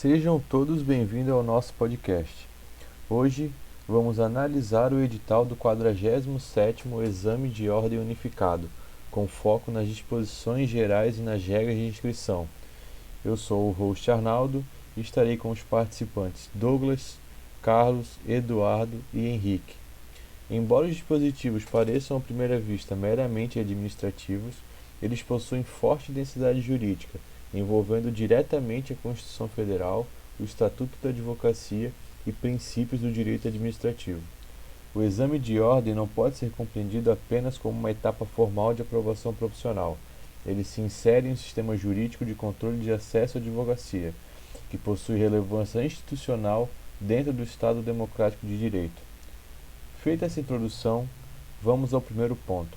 Sejam todos bem-vindos ao nosso podcast. Hoje vamos analisar o edital do 47º Exame de Ordem Unificado, com foco nas disposições gerais e nas regras de inscrição. Eu sou o host Arnaldo e estarei com os participantes Douglas, Carlos, Eduardo e Henrique. Embora os dispositivos pareçam à primeira vista meramente administrativos, eles possuem forte densidade jurídica, envolvendo diretamente a Constituição Federal, o Estatuto da Advocacia e princípios do direito administrativo. O exame de ordem não pode ser compreendido apenas como uma etapa formal de aprovação profissional. Ele se insere em um sistema jurídico de controle de acesso à advocacia, que possui relevância institucional dentro do Estado Democrático de Direito. Feita essa introdução, vamos ao primeiro ponto: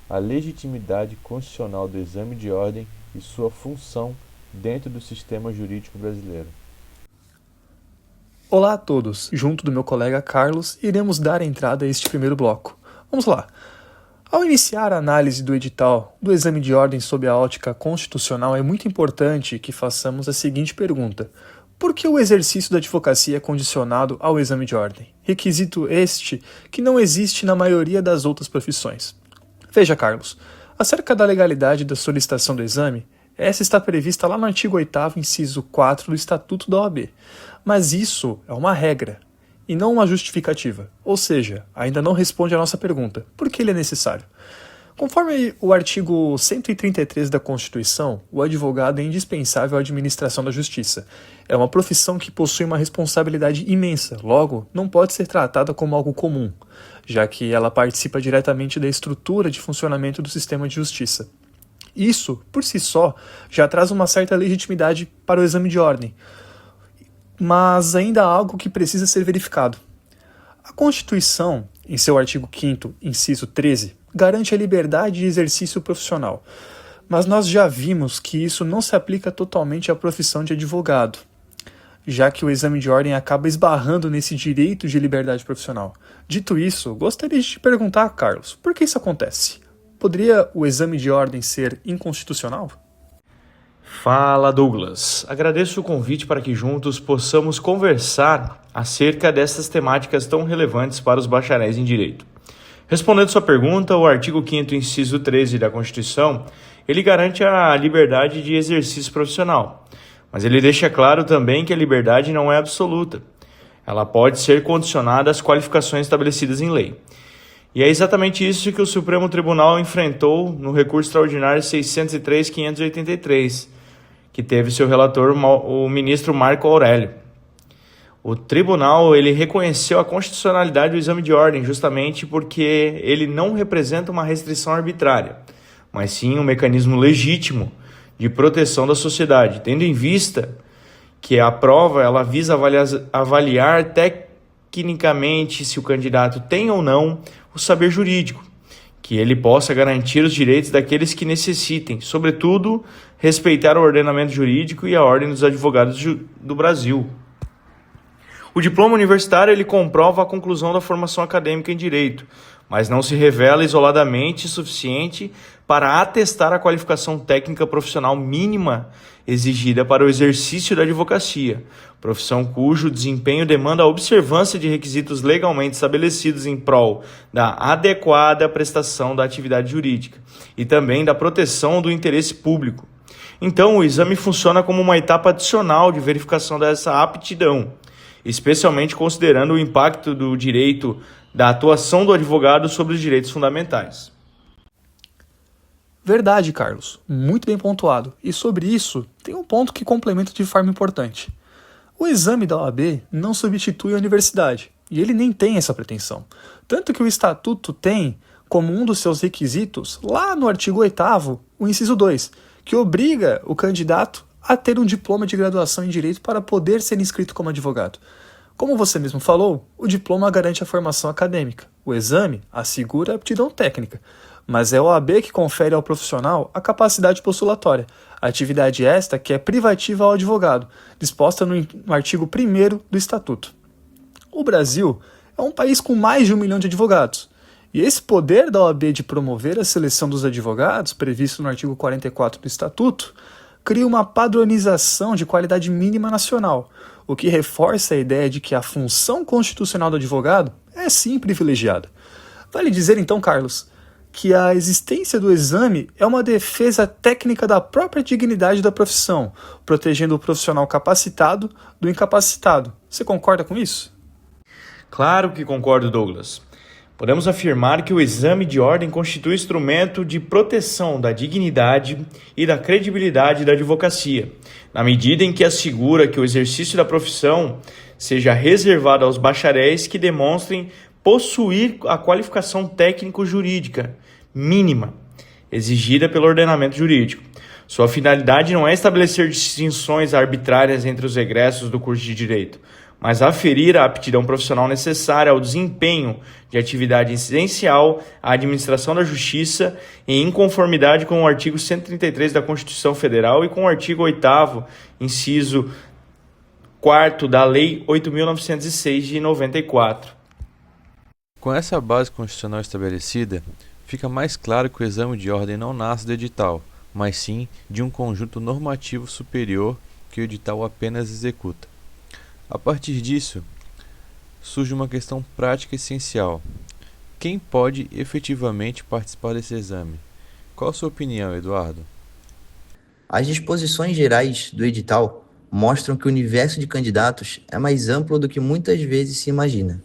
a legitimidade constitucional do exame de ordem e sua função dentro do sistema jurídico brasileiro. Olá a todos, junto do meu colega Carlos, iremos dar entrada a este primeiro bloco. Vamos lá! Ao iniciar a análise do edital do exame de ordem sob a ótica constitucional, é muito importante que façamos a seguinte pergunta: por que o exercício da advocacia é condicionado ao exame de ordem? Requisito este que não existe na maioria das outras profissões. Veja, Carlos, acerca da legalidade da solicitação do exame, essa está prevista lá no artigo 8º, inciso 4 do Estatuto da OAB. Mas isso é uma regra, e não uma justificativa. Ou seja, ainda não responde à nossa pergunta: por que ele é necessário? Conforme o artigo 133 da Constituição, o advogado é indispensável à administração da justiça. É uma profissão que possui uma responsabilidade imensa, logo, não pode ser tratada como algo comum, já que ela participa diretamente da estrutura de funcionamento do sistema de justiça. Isso, por si só, já traz uma certa legitimidade para o exame de ordem, mas ainda há algo que precisa ser verificado. A Constituição, em seu artigo 5º, inciso 13, garante a liberdade de exercício profissional, mas nós já vimos que isso não se aplica totalmente à profissão de advogado, já que o exame de ordem acaba esbarrando nesse direito de liberdade profissional. Dito isso, gostaria de te perguntar, Carlos, por que isso acontece? Poderia o exame de ordem ser inconstitucional? Fala, Douglas. Agradeço o convite para que juntos possamos conversar acerca dessas temáticas tão relevantes para os bacharéis em Direito. Respondendo sua pergunta, o artigo 5º, inciso 13 da Constituição, ele garante a liberdade de exercício profissional, mas ele deixa claro também que a liberdade não é absoluta. Ela pode ser condicionada às qualificações estabelecidas em lei. E é exatamente isso que o Supremo Tribunal enfrentou no recurso extraordinário 603.583, que teve seu relator o ministro Marco Aurélio. O tribunal ele reconheceu a constitucionalidade do exame de ordem justamente porque ele não representa uma restrição arbitrária, mas sim um mecanismo legítimo de proteção da sociedade, tendo em vista que a prova ela visa avaliar tecnicamente se o candidato tem ou não o saber jurídico, que ele possa garantir os direitos daqueles que necessitem, sobretudo respeitar o ordenamento jurídico e a ordem dos advogados do Brasil. O diploma universitário ele comprova a conclusão da formação acadêmica em direito, mas não se revela isoladamente suficiente para atestar a qualificação técnica profissional mínima exigida para o exercício da advocacia, profissão cujo desempenho demanda a observância de requisitos legalmente estabelecidos em prol da adequada prestação da atividade jurídica e também da proteção do interesse público. Então, o exame funciona como uma etapa adicional de verificação dessa aptidão, especialmente considerando o impacto do direito da atuação do advogado sobre os direitos fundamentais. Verdade, Carlos. Muito bem pontuado. E sobre isso, tem um ponto que complementa de forma importante. O exame da OAB não substitui a universidade, e ele nem tem essa pretensão. Tanto que o Estatuto tem, como um dos seus requisitos, lá no artigo 8º, o inciso 2, que obriga o candidato a ter um diploma de graduação em Direito para poder ser inscrito como advogado. Como você mesmo falou, o diploma garante a formação acadêmica. O exame assegura a aptidão técnica, mas é a OAB que confere ao profissional a capacidade postulatória, atividade esta que é privativa ao advogado, disposta no artigo 1º do Estatuto. O Brasil é um país com mais de 1 milhão de advogados, e esse poder da OAB de promover a seleção dos advogados, previsto no artigo 44 do Estatuto, cria uma padronização de qualidade mínima nacional, o que reforça a ideia de que a função constitucional do advogado é sim privilegiada. Vale dizer então, Carlos, que a existência do exame é uma defesa técnica da própria dignidade da profissão, protegendo o profissional capacitado do incapacitado. Você concorda com isso? Claro que concordo, Douglas. Podemos afirmar que o exame de ordem constitui instrumento de proteção da dignidade e da credibilidade da advocacia, na medida em que assegura que o exercício da profissão seja reservado aos bacharéis que demonstrem possuir a qualificação técnico-jurídica mínima exigida pelo ordenamento jurídico. Sua finalidade não é estabelecer distinções arbitrárias entre os egressos do curso de Direito, mas aferir a aptidão profissional necessária ao desempenho de atividade essencial à administração da justiça em conformidade com o artigo 133 da Constituição Federal e com o artigo 8º, inciso 4º da Lei 8.906 de 94. Com essa base constitucional estabelecida, fica mais claro que o exame de ordem não nasce do edital, mas sim de um conjunto normativo superior que o edital apenas executa. A partir disso, surge uma questão prática essencial. Quem pode efetivamente participar desse exame? Qual a sua opinião, Eduardo? As disposições gerais do edital mostram que o universo de candidatos é mais amplo do que muitas vezes se imagina.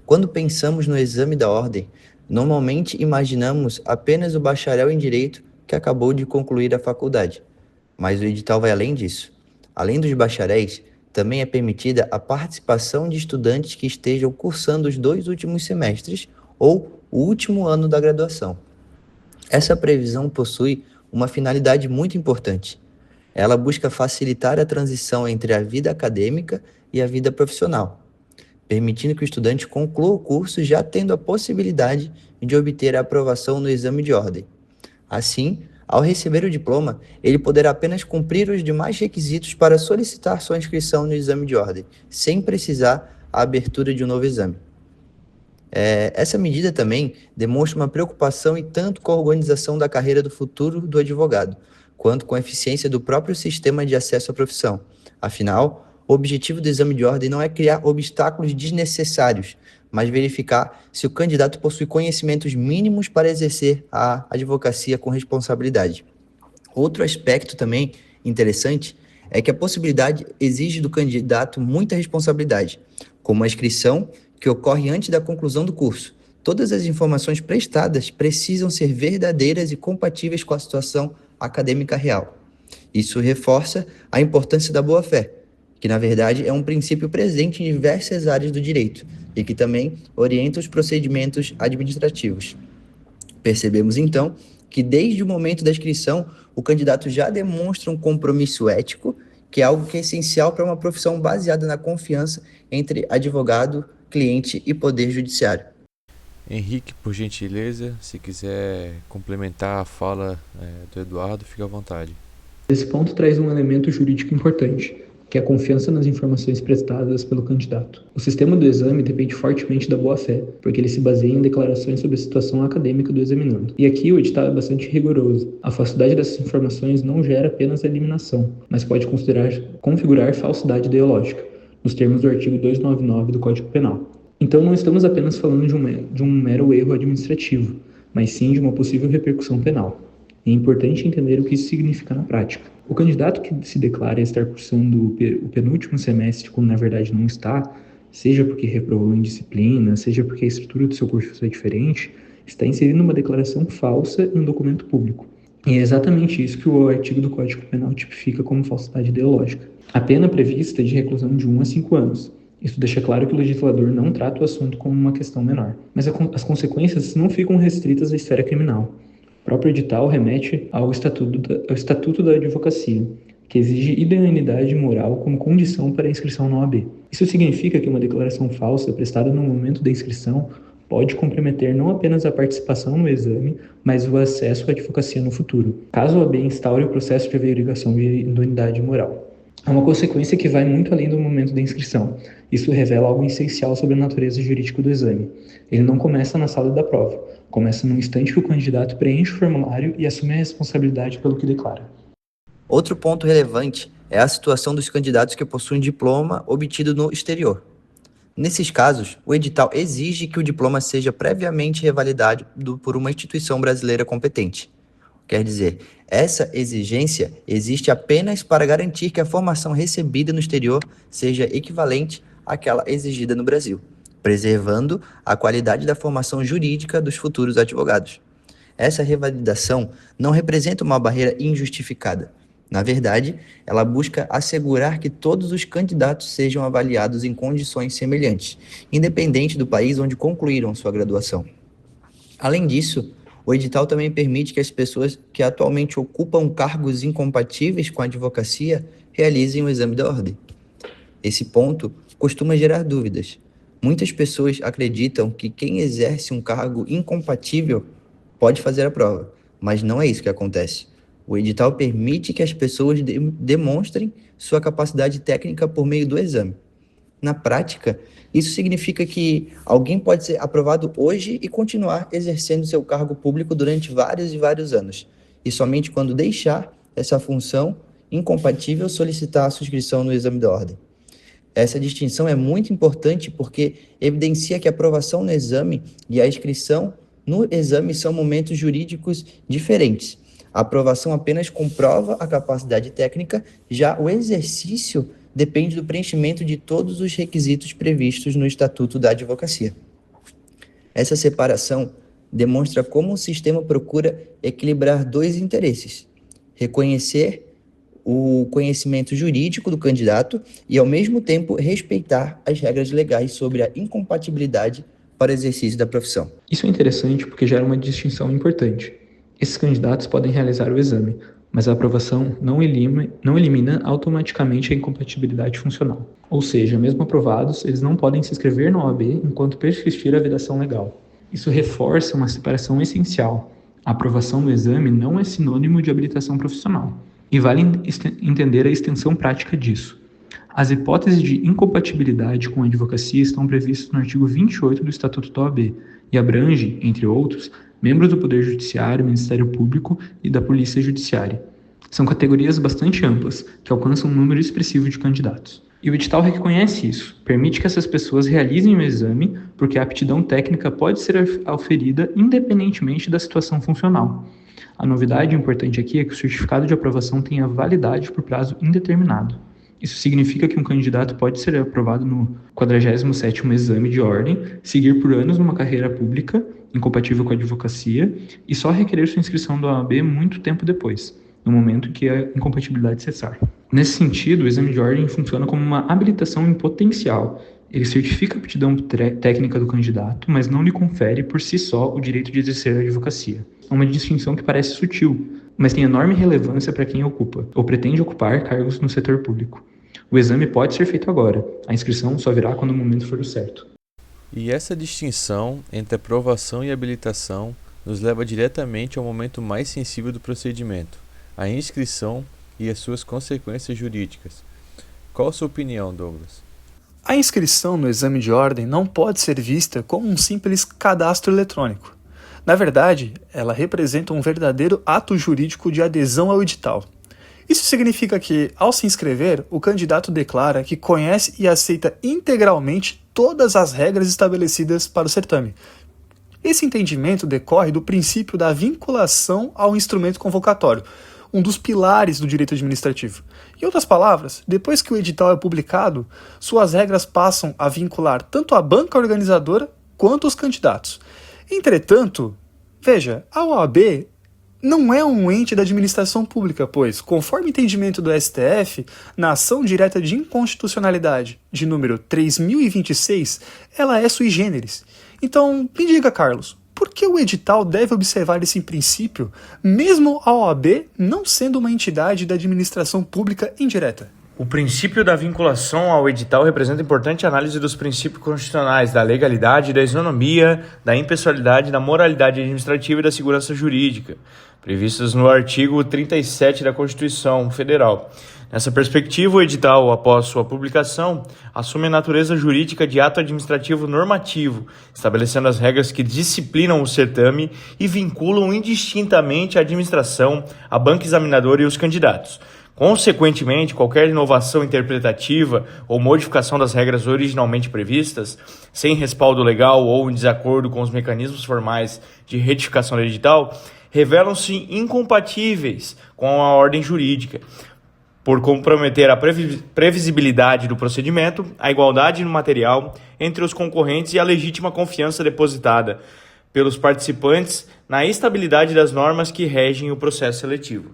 Quando pensamos no exame da ordem, normalmente imaginamos apenas o bacharel em Direito que acabou de concluir a faculdade. Mas o edital vai além disso. Além dos bacharéis, também é permitida a participação de estudantes que estejam cursando os 2 últimos semestres ou o último ano da graduação. Essa previsão possui uma finalidade muito importante. Ela busca facilitar a transição entre a vida acadêmica e a vida profissional, permitindo que o estudante conclua o curso já tendo a possibilidade de obter a aprovação no exame de ordem. Assim, ao receber o diploma, ele poderá apenas cumprir os demais requisitos para solicitar sua inscrição no exame de ordem, sem precisar a abertura de um novo exame. Essa medida também demonstra uma preocupação e tanto com a organização da carreira do futuro do advogado, quanto com a eficiência do próprio sistema de acesso à profissão. Afinal, o objetivo do exame de ordem não é criar obstáculos desnecessários, mas verificar se o candidato possui conhecimentos mínimos para exercer a advocacia com responsabilidade. Outro aspecto também interessante é que a possibilidade exige do candidato muita responsabilidade, como a inscrição que ocorre antes da conclusão do curso. Todas as informações prestadas precisam ser verdadeiras e compatíveis com a situação acadêmica real. Isso reforça a importância da boa-fé, que na verdade é um princípio presente em diversas áreas do direito e que também orienta os procedimentos administrativos. Percebemos então que desde o momento da inscrição, o candidato já demonstra um compromisso ético, que é algo que é essencial para uma profissão baseada na confiança entre advogado, cliente e poder judiciário. Henrique, por gentileza, se quiser complementar a fala do Eduardo, fique à vontade. Esse ponto traz um elemento jurídico importante, que é a confiança nas informações prestadas pelo candidato. O sistema do exame depende fortemente da boa-fé, porque ele se baseia em declarações sobre a situação acadêmica do examinando. E aqui o edital é bastante rigoroso. A falsidade dessas informações não gera apenas eliminação, mas pode configurar falsidade ideológica, nos termos do artigo 299 do Código Penal. Então não estamos apenas falando de um mero erro administrativo, mas sim de uma possível repercussão penal. É importante entender o que isso significa na prática. O candidato que se declara estar cursando o penúltimo semestre, quando na verdade não está, seja porque reprovou em disciplina, seja porque a estrutura do seu curso é diferente, está inserindo uma declaração falsa em um documento público. E é exatamente isso que o artigo do Código Penal tipifica como falsidade ideológica. A pena prevista é de reclusão de 1 a 5 anos. Isso deixa claro que o legislador não trata o assunto como uma questão menor. Mas as consequências não ficam restritas à esfera criminal. O próprio edital remete ao Estatuto da Advocacia, que exige idoneidade moral como condição para a inscrição na OAB. Isso significa que uma declaração falsa prestada no momento da inscrição pode comprometer não apenas a participação no exame, mas o acesso à advocacia no futuro, caso a OAB instaure o processo de averiguação de idoneidade moral. É uma consequência que vai muito além do momento da inscrição. Isso revela algo essencial sobre a natureza jurídica do exame. Ele não começa na sala da prova, começa no instante que o candidato preenche o formulário e assume a responsabilidade pelo que declara. Outro ponto relevante é a situação dos candidatos que possuem diploma obtido no exterior. Nesses casos, o edital exige que o diploma seja previamente revalidado por uma instituição brasileira competente. Quer dizer, essa exigência existe apenas para garantir que a formação recebida no exterior seja equivalente àquela exigida no Brasil, preservando a qualidade da formação jurídica dos futuros advogados. Essa revalidação não representa uma barreira injustificada. Na verdade, ela busca assegurar que todos os candidatos sejam avaliados em condições semelhantes, independente do país onde concluíram sua graduação. Além disso, o edital também permite que as pessoas que atualmente ocupam cargos incompatíveis com a advocacia realizem o exame da ordem. Esse ponto costuma gerar dúvidas. Muitas pessoas acreditam que quem exerce um cargo incompatível pode fazer a prova, mas não é isso que acontece. O edital permite que as pessoas demonstrem sua capacidade técnica por meio do exame. Na prática, isso significa que alguém pode ser aprovado hoje e continuar exercendo seu cargo público durante vários e vários anos, e somente quando deixar essa função incompatível solicitar a subscrição no exame da ordem. Essa distinção é muito importante porque evidencia que a aprovação no exame e a inscrição no exame são momentos jurídicos diferentes. A aprovação apenas comprova a capacidade técnica, já o exercício depende do preenchimento de todos os requisitos previstos no Estatuto da Advocacia. Essa separação demonstra como o sistema procura equilibrar dois interesses: reconhecer o conhecimento jurídico do candidato e, ao mesmo tempo, respeitar as regras legais sobre a incompatibilidade para o exercício da profissão. Isso é interessante porque gera uma distinção importante. Esses candidatos podem realizar o exame, mas a aprovação não elimina automaticamente a incompatibilidade funcional. Ou seja, mesmo aprovados, eles não podem se inscrever na OAB enquanto persistir a vedação legal. Isso reforça uma separação essencial. A aprovação do exame não é sinônimo de habilitação profissional, e vale entender a extensão prática disso. As hipóteses de incompatibilidade com a advocacia estão previstas no artigo 28 do Estatuto da OAB e abrange, entre outros, membros do Poder Judiciário, Ministério Público e da Polícia Judiciária. São categorias bastante amplas, que alcançam um número expressivo de candidatos. E o edital reconhece isso, permite que essas pessoas realizem o exame, porque a aptidão técnica pode ser aferida independentemente da situação funcional. A novidade importante aqui é que o certificado de aprovação tenha validade por prazo indeterminado. Isso significa que um candidato pode ser aprovado no 47º exame de ordem, seguir por anos numa carreira pública, incompatível com a advocacia, e só requerer sua inscrição da OAB muito tempo depois, no momento em que a incompatibilidade cessar. Nesse sentido, o exame de ordem funciona como uma habilitação em potencial. Ele certifica a aptidão técnica do candidato, mas não lhe confere por si só o direito de exercer a advocacia. É uma distinção que parece sutil, mas tem enorme relevância para quem ocupa ou pretende ocupar cargos no setor público. O exame pode ser feito agora, a inscrição só virá quando o momento for o certo. E essa distinção entre aprovação e habilitação nos leva diretamente ao momento mais sensível do procedimento, a inscrição e as suas consequências jurídicas. Qual a sua opinião, Douglas? A inscrição no exame de ordem não pode ser vista como um simples cadastro eletrônico. Na verdade, ela representa um verdadeiro ato jurídico de adesão ao edital. Isso significa que, ao se inscrever, o candidato declara que conhece e aceita integralmente todas as regras estabelecidas para o certame. Esse entendimento decorre do princípio da vinculação ao instrumento convocatório, um dos pilares do direito administrativo. Em outras palavras, depois que o edital é publicado, suas regras passam a vincular tanto a banca organizadora quanto os candidatos. Entretanto, veja, a OAB não é um ente da administração pública, pois, conforme o entendimento do STF, na ação direta de inconstitucionalidade de número 3026, ela é sui generis. Então, me diga, Carlos, por que o edital deve observar esse princípio, mesmo a OAB não sendo uma entidade da administração pública indireta? O princípio da vinculação ao edital representa importante análise dos princípios constitucionais da legalidade, da isonomia, da impessoalidade, da moralidade administrativa e da segurança jurídica, previstos no artigo 37 da Constituição Federal. Nessa perspectiva, o edital, após sua publicação, assume a natureza jurídica de ato administrativo normativo, estabelecendo as regras que disciplinam o certame e vinculam indistintamente a administração, a banca examinadora e os candidatos. Consequentemente, qualquer inovação interpretativa ou modificação das regras originalmente previstas, sem respaldo legal ou em desacordo com os mecanismos formais de retificação do edital, revelam-se incompatíveis com a ordem jurídica, por comprometer a previsibilidade do procedimento, a igualdade no material entre os concorrentes e a legítima confiança depositada pelos participantes na estabilidade das normas que regem o processo seletivo.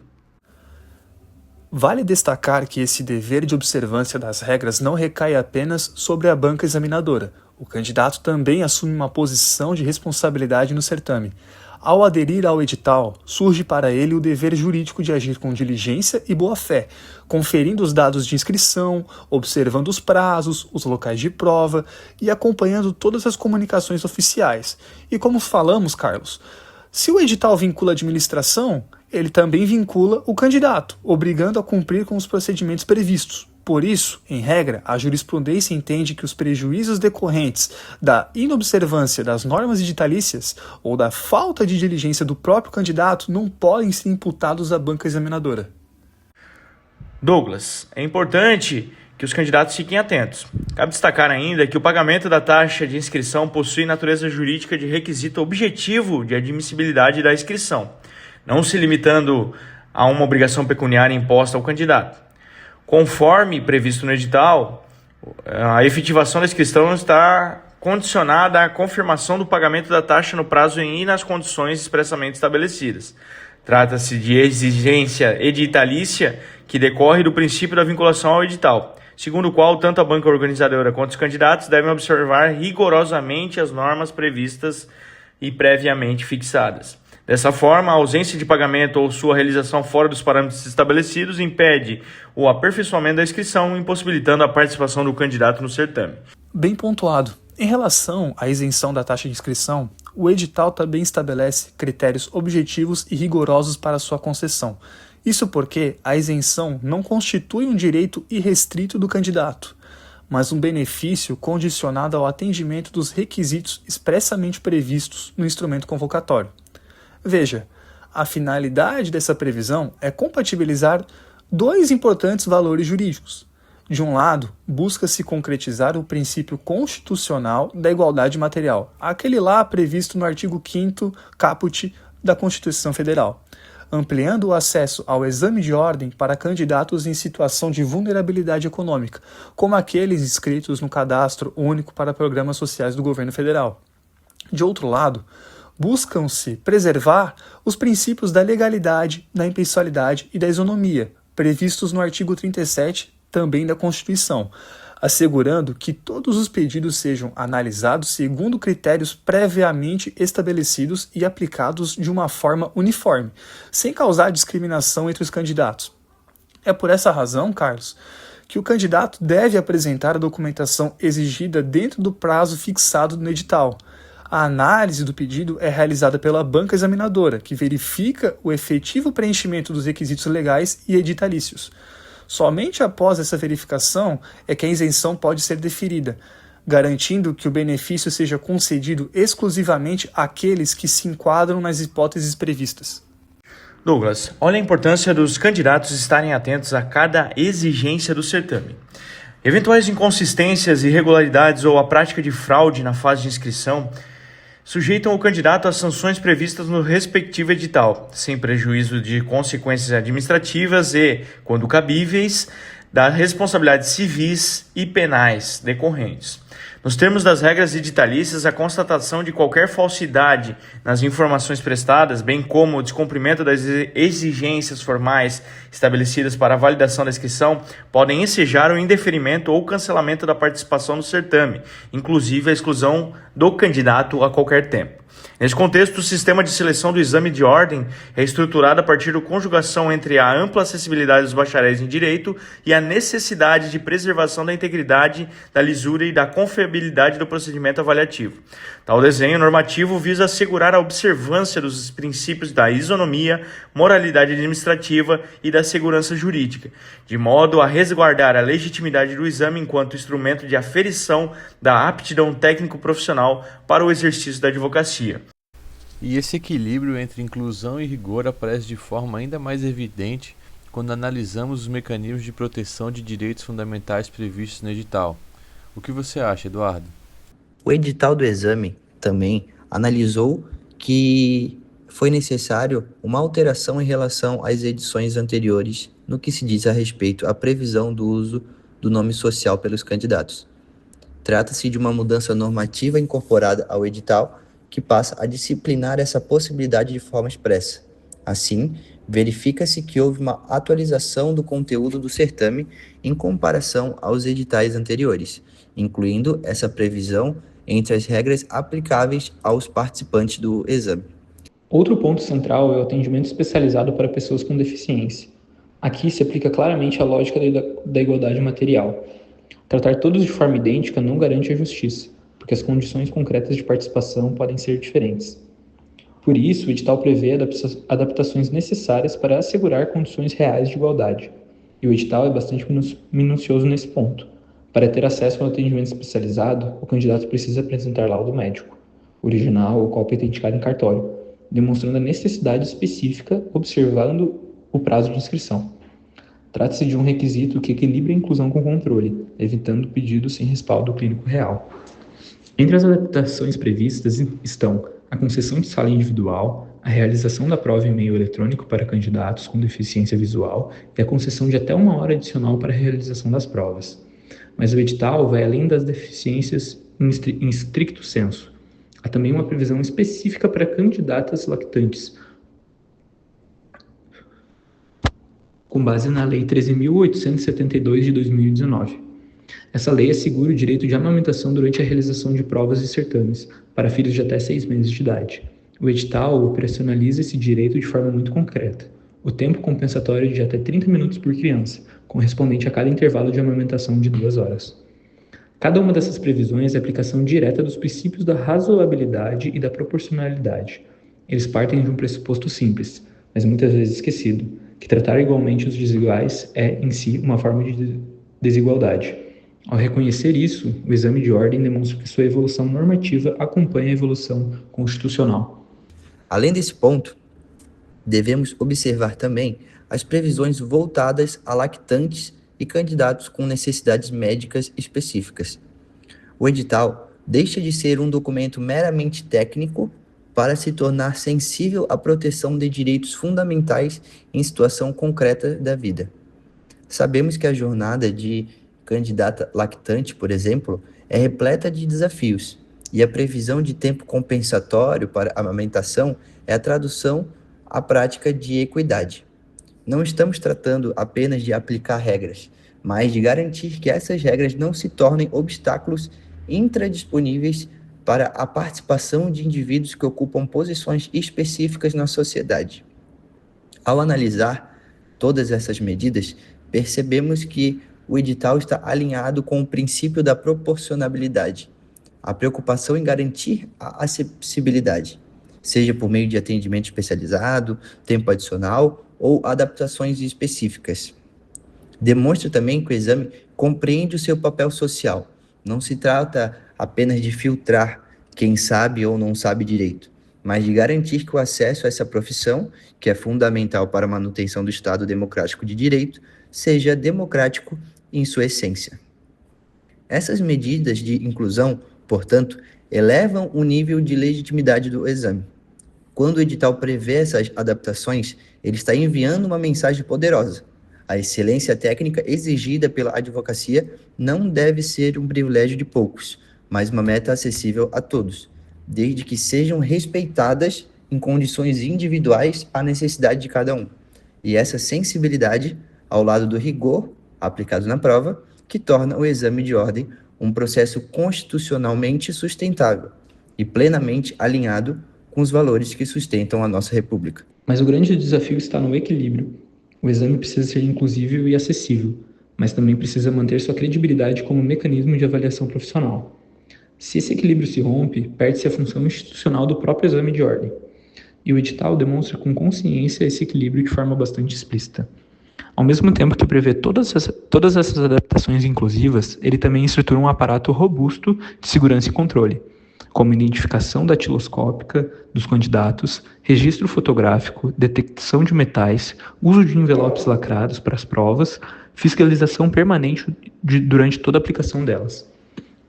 Vale destacar que esse dever de observância das regras não recai apenas sobre a banca examinadora. O candidato também assume uma posição de responsabilidade no certame. Ao aderir ao edital, surge para ele o dever jurídico de agir com diligência e boa-fé, conferindo os dados de inscrição, observando os prazos, os locais de prova e acompanhando todas as comunicações oficiais. E como falamos, Carlos, se o edital vincula a administração, ele também vincula o candidato, obrigando a cumprir com os procedimentos previstos. Por isso, em regra, a jurisprudência entende que os prejuízos decorrentes da inobservância das normas editalícias ou da falta de diligência do próprio candidato não podem ser imputados à banca examinadora. Douglas, é importante que os candidatos fiquem atentos. Cabe destacar ainda que o pagamento da taxa de inscrição possui natureza jurídica de requisito objetivo de admissibilidade da inscrição, não se limitando a uma obrigação pecuniária imposta ao candidato. Conforme previsto no edital, a efetivação da inscrição está condicionada à confirmação do pagamento da taxa no prazo e nas condições expressamente estabelecidas. Trata-se de exigência editalícia que decorre do princípio da vinculação ao edital, segundo o qual tanto a banca organizadora quanto os candidatos devem observar rigorosamente as normas previstas e previamente fixadas. Dessa forma, a ausência de pagamento ou sua realização fora dos parâmetros estabelecidos impede o aperfeiçoamento da inscrição, impossibilitando a participação do candidato no certame. Bem pontuado. Em relação à isenção da taxa de inscrição, o edital também estabelece critérios objetivos e rigorosos para sua concessão. Isso porque a isenção não constitui um direito irrestrito do candidato, mas um benefício condicionado ao atendimento dos requisitos expressamente previstos no instrumento convocatório. Veja, a finalidade dessa previsão é compatibilizar dois importantes valores jurídicos. De um lado, busca-se concretizar o princípio constitucional da igualdade material, aquele lá previsto no artigo 5º caput da Constituição Federal, ampliando o acesso ao exame de ordem para candidatos em situação de vulnerabilidade econômica, como aqueles inscritos no Cadastro Único para Programas Sociais do Governo Federal. De outro lado, buscam-se preservar os princípios da legalidade, da impessoalidade e da isonomia, previstos no artigo 37 também da Constituição, assegurando que todos os pedidos sejam analisados segundo critérios previamente estabelecidos e aplicados de uma forma uniforme, sem causar discriminação entre os candidatos. É por essa razão, Carlos, que o candidato deve apresentar a documentação exigida dentro do prazo fixado no edital. A análise do pedido é realizada pela banca examinadora, que verifica o efetivo preenchimento dos requisitos legais e editalícios. Somente após essa verificação é que a isenção pode ser deferida, garantindo que o benefício seja concedido exclusivamente àqueles que se enquadram nas hipóteses previstas. Douglas, olha a importância dos candidatos estarem atentos a cada exigência do certame. Eventuais inconsistências, irregularidades ou a prática de fraude na fase de inscrição sujeitam o candidato às sanções previstas no respectivo edital, sem prejuízo de consequências administrativas e, quando cabíveis, das responsabilidades civis e penais decorrentes. Nos termos das regras editalícias, a constatação de qualquer falsidade nas informações prestadas, bem como o descumprimento das exigências formais estabelecidas para a validação da inscrição, podem ensejar o indeferimento ou cancelamento da participação no certame, inclusive a exclusão do candidato a qualquer tempo. Nesse contexto, o sistema de seleção do exame de ordem é estruturado a partir da conjugação entre a ampla acessibilidade dos bacharéis em direito e a necessidade de preservação da integridade, da lisura e da confiabilidade do procedimento avaliativo. Tal desenho normativo visa assegurar a observância dos princípios da isonomia, moralidade administrativa e da segurança jurídica, de modo a resguardar a legitimidade do exame enquanto instrumento de aferição da aptidão técnico-profissional para o exercício da advocacia. E esse equilíbrio entre inclusão e rigor aparece de forma ainda mais evidente quando analisamos os mecanismos de proteção de direitos fundamentais previstos no edital. O que você acha, Eduardo? O edital do exame também analisou que foi necessário uma alteração em relação às edições anteriores no que se diz a respeito à previsão do uso do nome social pelos candidatos. Trata-se de uma mudança normativa incorporada ao edital que passa a disciplinar essa possibilidade de forma expressa. Assim, verifica-se que houve uma atualização do conteúdo do certame em comparação aos editais anteriores, incluindo essa previsão entre as regras aplicáveis aos participantes do exame. Outro ponto central é o atendimento especializado para pessoas com deficiência. Aqui se aplica claramente a lógica da igualdade material. Tratar todos de forma idêntica não garante a justiça, porque as condições concretas de participação podem ser diferentes. Por isso, o edital prevê adaptações necessárias para assegurar condições reais de igualdade, e o edital é bastante minucioso nesse ponto. Para ter acesso ao atendimento especializado, o candidato precisa apresentar laudo médico, original ou cópia autenticada em cartório, demonstrando a necessidade específica, observando o prazo de inscrição. Trata-se de um requisito que equilibra a inclusão com controle, evitando pedidos sem respaldo clínico real. Entre as adaptações previstas estão a concessão de sala individual, a realização da prova em meio eletrônico para candidatos com deficiência visual e a concessão de até 1 hora adicional para a realização das provas. Mas o edital vai além das deficiências em estricto senso. Há também uma previsão específica para candidatas lactantes, com base na Lei 13.872 de 2019. Essa lei assegura o direito de amamentação durante a realização de provas e certames para filhos de até 6 meses de idade. O edital operacionaliza esse direito de forma muito concreta. O tempo compensatório de até 30 minutos por criança, correspondente a cada intervalo de amamentação de 2 horas. Cada uma dessas previsões é aplicação direta dos princípios da razoabilidade e da proporcionalidade. Eles partem de um pressuposto simples, mas muitas vezes esquecido, que tratar igualmente os desiguais é, em si, uma forma de desigualdade. Ao reconhecer isso, o exame de ordem demonstra que sua evolução normativa acompanha a evolução constitucional. Além desse ponto, devemos observar também as previsões voltadas a lactantes e candidatos com necessidades médicas específicas. O edital deixa de ser um documento meramente técnico para se tornar sensível à proteção de direitos fundamentais em situação concreta da vida. Sabemos que a jornada de candidata lactante, por exemplo, é repleta de desafios, e a previsão de tempo compensatório para a amamentação é a tradução à prática de equidade. Não estamos tratando apenas de aplicar regras, mas de garantir que essas regras não se tornem obstáculos intradisponíveis para a participação de indivíduos que ocupam posições específicas na sociedade. Ao analisar todas essas medidas, percebemos que o edital está alinhado com o princípio da proporcionalidade, a preocupação em garantir a acessibilidade, seja por meio de atendimento especializado, tempo adicional ou adaptações específicas. Demonstra também que o exame compreende o seu papel social. Não se trata apenas de filtrar quem sabe ou não sabe direito, mas de garantir que o acesso a essa profissão, que é fundamental para a manutenção do Estado democrático de direito, seja democrático em sua essência. Essas medidas de inclusão, portanto, elevam o nível de legitimidade do exame. Quando o edital prevê essas adaptações, ele está enviando uma mensagem poderosa. A excelência técnica exigida pela advocacia não deve ser um privilégio de poucos, mas uma meta acessível a todos, desde que sejam respeitadas em condições individuais a necessidade de cada um. E essa sensibilidade, ao lado do rigor aplicado na prova, que torna o exame de ordem um processo constitucionalmente sustentável e plenamente alinhado com os valores que sustentam a nossa República. Mas o grande desafio está no equilíbrio. O exame precisa ser inclusivo e acessível, mas também precisa manter sua credibilidade como mecanismo de avaliação profissional. Se esse equilíbrio se rompe, perde-se a função institucional do próprio exame de ordem. E o edital demonstra com consciência esse equilíbrio de forma bastante explícita. Ao mesmo tempo que prevê todas essas adaptações inclusivas, ele também estrutura um aparato robusto de segurança e controle. como identificação datiloscópica dos candidatos, registro fotográfico, detecção de metais, uso de envelopes lacrados para as provas, fiscalização permanente durante toda a aplicação delas.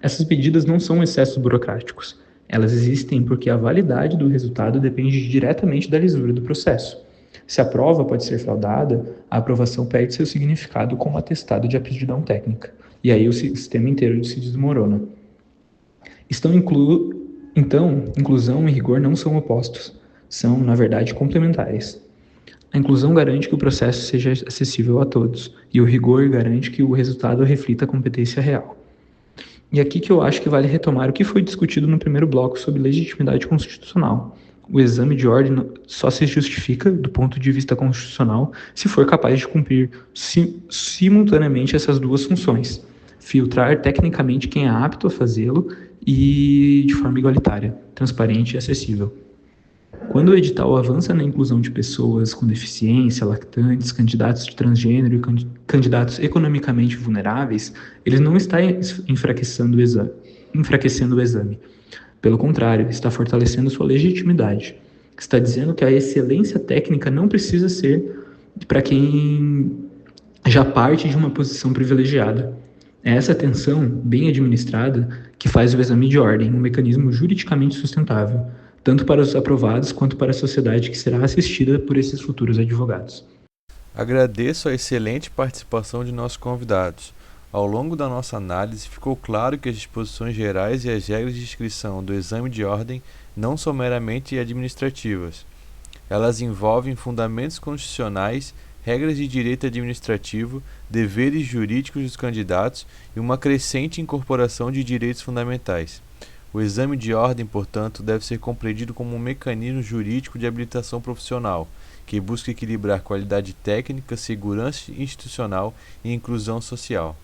Essas medidas não são excessos burocráticos. Elas existem porque a validade do resultado depende diretamente da lisura do processo. Se a prova pode ser fraudada, a aprovação perde seu significado como atestado de aptidão técnica, e aí o sistema inteiro se desmorona. Então, inclusão e rigor não são opostos, são, na verdade, complementares. A inclusão garante que o processo seja acessível a todos, e o rigor garante que o resultado reflita a competência real. E aqui que eu acho que vale retomar o que foi discutido no primeiro bloco sobre legitimidade constitucional. O exame de ordem só se justifica, do ponto de vista constitucional, se for capaz de cumprir simultaneamente essas duas funções: filtrar tecnicamente quem é apto a fazê-lo e de forma igualitária, transparente e acessível. Quando o edital avança na inclusão de pessoas com deficiência, lactantes, candidatos de transgênero e candidatos economicamente vulneráveis, ele não está enfraquecendo o exame. Pelo contrário, está fortalecendo sua legitimidade. Está dizendo que a excelência técnica não precisa ser para quem já parte de uma posição privilegiada. É essa atenção, bem administrada, que faz o exame de ordem um mecanismo juridicamente sustentável, tanto para os aprovados quanto para a sociedade que será assistida por esses futuros advogados. Agradeço a excelente participação de nossos convidados. Ao longo da nossa análise, ficou claro que as disposições gerais e as regras de inscrição do exame de ordem não são meramente administrativas. Elas envolvem fundamentos constitucionais, regras de direito administrativo, deveres jurídicos dos candidatos e uma crescente incorporação de direitos fundamentais. O exame de ordem, portanto, deve ser compreendido como um mecanismo jurídico de habilitação profissional, que busca equilibrar qualidade técnica, segurança institucional e inclusão social.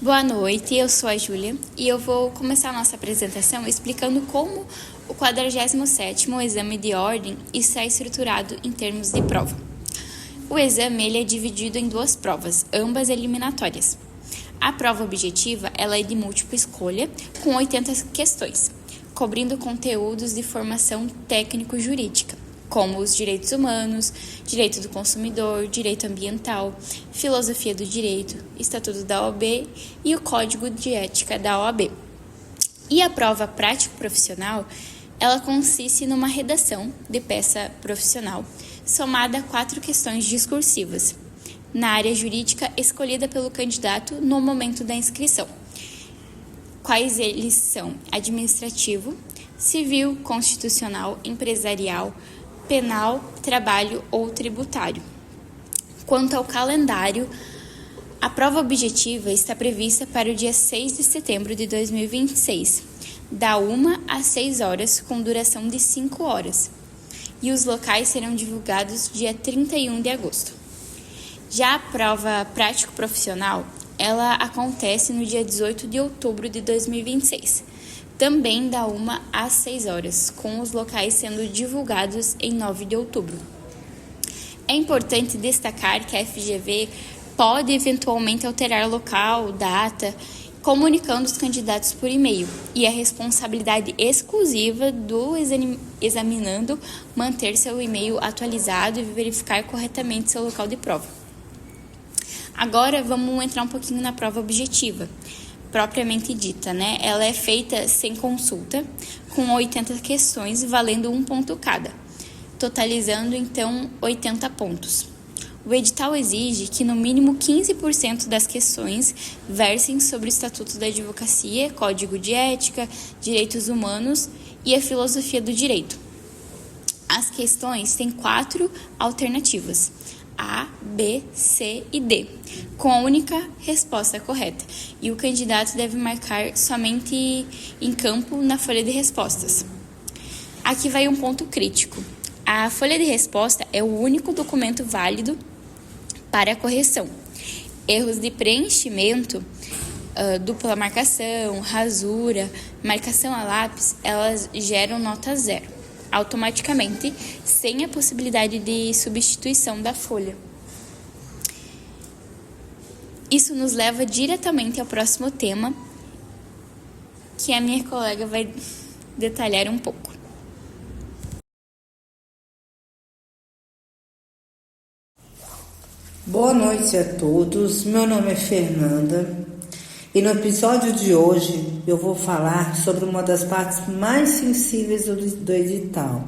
Boa noite, eu sou a Júlia e eu vou começar a nossa apresentação explicando como o 47º exame de ordem está estruturado em termos de prova. O exame ele é dividido em duas provas, ambas eliminatórias. A prova objetiva ela é de múltipla escolha, com 80 questões, cobrindo conteúdos de formação técnico-jurídica, como os direitos humanos, direito do consumidor, direito ambiental, filosofia do direito, estatuto da OAB e o código de ética da OAB. E a prova prático-profissional, ela consiste numa redação de peça profissional, somada a 4 questões discursivas, na área jurídica escolhida pelo candidato no momento da inscrição. Quais eles são? Administrativo, civil, constitucional, empresarial, penal, trabalho ou tributário. Quanto ao calendário, a prova objetiva está prevista para o dia 6 de setembro de 2026, da 1 às 6 horas, com duração de 5 horas. E os locais serão divulgados dia 31 de agosto. Já a prova prático-profissional, ela acontece no dia 18 de outubro de 2026, também da 1 às 6 horas, com os locais sendo divulgados em 9 de outubro. É importante destacar que a FGV pode eventualmente alterar local, data, comunicando os candidatos por e-mail, e a responsabilidade exclusiva do examinando manter seu e-mail atualizado e verificar corretamente seu local de prova. Agora vamos entrar um pouquinho na prova objetiva, propriamente dita, né? Ela é feita sem consulta, com 80 questões, valendo 1 ponto cada, totalizando então 80 pontos. O edital exige que no mínimo 15% das questões versem sobre o Estatuto da Advocacia, Código de Ética, Direitos Humanos e a Filosofia do Direito. As questões têm 4 alternativas, A, B, C e D, com a única resposta correta, e o candidato deve marcar somente em campo na folha de respostas. Aqui vai um ponto crítico. A folha de resposta é o único documento válido para a correção. Erros de preenchimento, dupla marcação, rasura, marcação a lápis, elas geram nota 0, automaticamente, sem a possibilidade de substituição da folha. Isso nos leva diretamente ao próximo tema, que a minha colega vai detalhar um pouco. Boa noite a todos, meu nome é Fernanda e no episódio de hoje eu vou falar sobre uma das partes mais sensíveis do edital,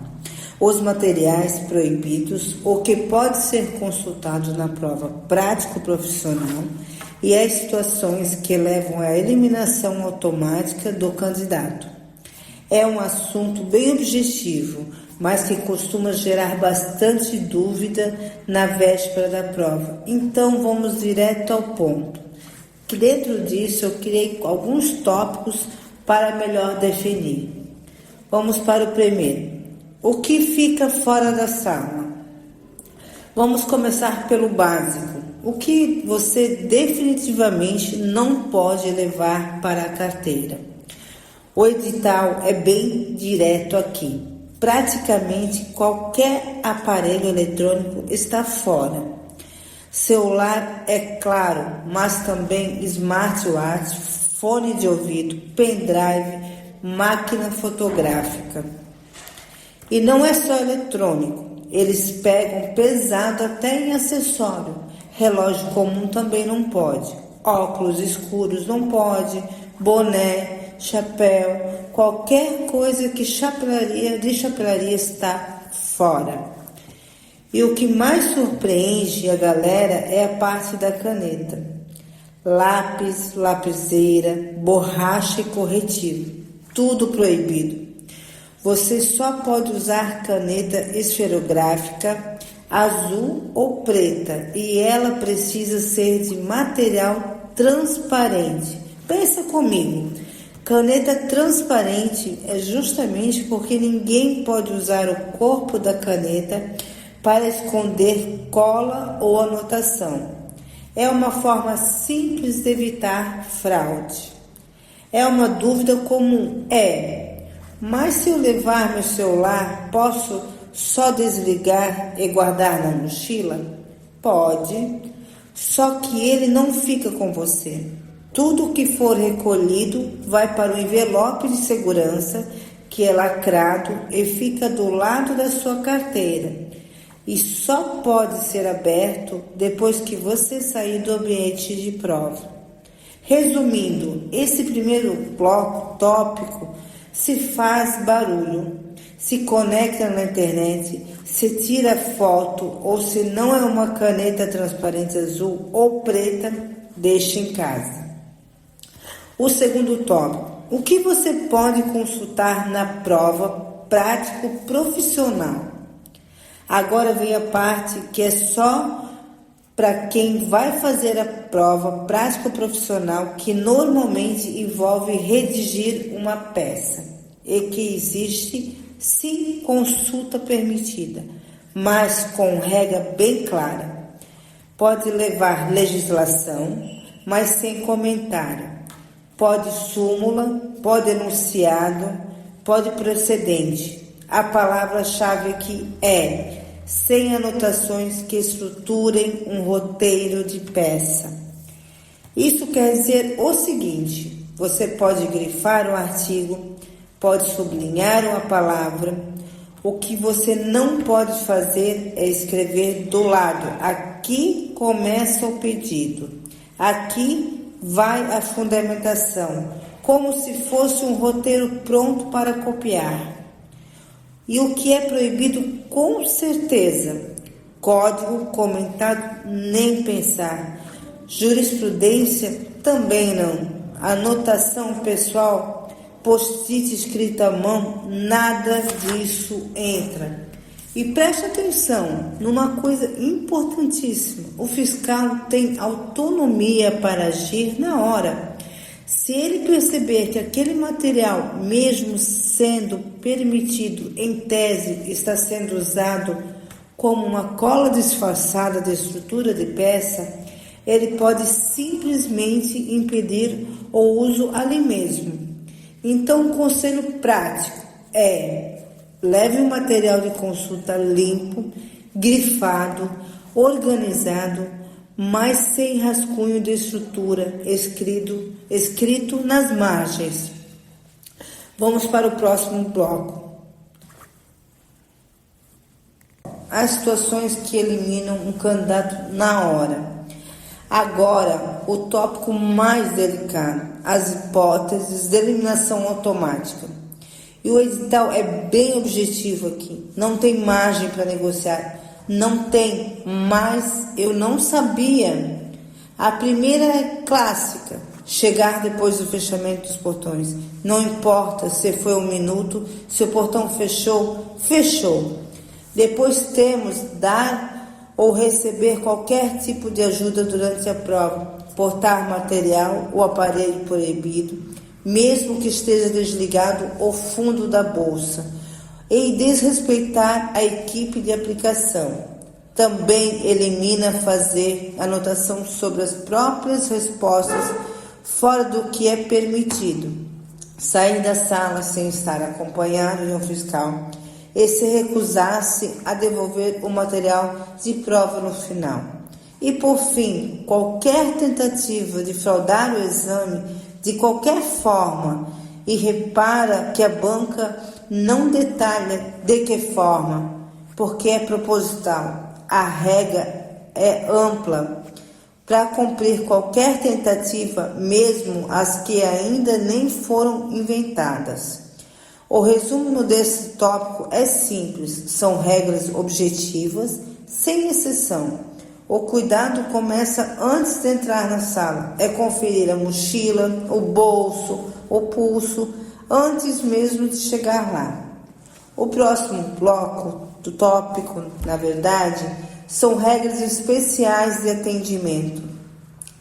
os materiais proibidos, o que pode ser consultado na prova prático-profissional e as situações que levam à eliminação automática do candidato. É um assunto bem objetivo, mas que costuma gerar bastante dúvida na véspera da prova. Então vamos direto ao ponto. Dentro disso eu criei alguns tópicos para melhor definir. Vamos para o primeiro. O que fica fora da sala? Vamos começar pelo básico. O que você definitivamente não pode levar para a carteira? O edital é bem direto aqui. Praticamente qualquer aparelho eletrônico está fora. Celular é claro, mas também smartwatch, fone de ouvido, pendrive, máquina fotográfica. E não é só eletrônico, eles pegam pesado até em acessório. Relógio comum também não pode, óculos escuros não pode, boné, chapéu, qualquer coisa que de chapelaria está fora. E o que mais surpreende a galera é a parte da caneta. Lápis, lapiseira, borracha e corretivo, tudo proibido. Você só pode usar caneta esferográfica, azul ou preta, e ela precisa ser de material transparente. Pensa comigo, caneta transparente é justamente porque ninguém pode usar o corpo da caneta para esconder cola ou anotação. É uma forma simples de evitar fraude. É uma dúvida comum? Mas se eu levar meu celular, posso só desligar e guardar na mochila? Pode, só que ele não fica com você. Tudo que for recolhido vai para o envelope de segurança, que é lacrado e fica do lado da sua carteira. E só pode ser aberto depois que você sair do ambiente de prova. Resumindo, esse primeiro bloco tópico se faz barulho, se conecta na internet, se tira foto ou se não é uma caneta transparente azul ou preta, deixa em casa. O segundo tópico, o que você pode consultar na prova prático-profissional? Agora vem a parte que é só para quem vai fazer a prova prático-profissional, que normalmente envolve redigir uma peça e que existe sim consulta permitida, mas com regra bem clara. Pode levar legislação, mas sem comentário. Pode súmula, pode enunciado, pode precedente. A palavra-chave aqui é sem anotações que estruturem um roteiro de peça. Isso quer dizer o seguinte: você pode grifar um artigo, pode sublinhar uma palavra. O que você não pode fazer é escrever do lado: aqui começa o pedido, aqui vai a fundamentação, como se fosse um roteiro pronto para copiar. E o que é proibido, com certeza, código comentado, nem pensar. Jurisprudência, também não. Anotação pessoal, post-it escrito à mão, nada disso entra. E preste atenção numa coisa importantíssima: o fiscal tem autonomia para agir na hora. Se ele perceber que aquele material, mesmo sendo permitido em tese, está sendo usado como uma cola disfarçada de estrutura de peça, ele pode simplesmente impedir o uso ali mesmo. Então, um conselho prático é: leve o material de consulta limpo, grifado, organizado, mas sem rascunho de estrutura escrito nas margens. Vamos para o próximo bloco. As situações que eliminam um candidato na hora. Agora, o tópico mais delicado, as hipóteses de eliminação automática. E o edital é bem objetivo aqui, não tem margem para negociar, não tem, mas eu não sabia. A primeira é clássica, chegar depois do fechamento dos portões. Não importa se foi 1 minuto, se o portão fechou, fechou. Depois temos dar ou receber qualquer tipo de ajuda durante a prova, portar material ou aparelho proibido, mesmo que esteja desligado o fundo da bolsa, e desrespeitar a equipe de aplicação. Também elimina fazer anotação sobre as próprias respostas fora do que é permitido, sair da sala sem estar acompanhado de um fiscal e se recusar-se a devolver o material de prova no final. E por fim, qualquer tentativa de fraudar o exame de qualquer forma, e repara que a banca não detalha de que forma, porque é proposital. A regra é ampla para cumprir qualquer tentativa, mesmo as que ainda nem foram inventadas. O resumo desse tópico é simples, são regras objetivas, sem exceção. O cuidado começa antes de entrar na sala, é conferir a mochila, o bolso, o pulso, antes mesmo de chegar lá. O próximo bloco do tópico, na verdade, são regras especiais de atendimento.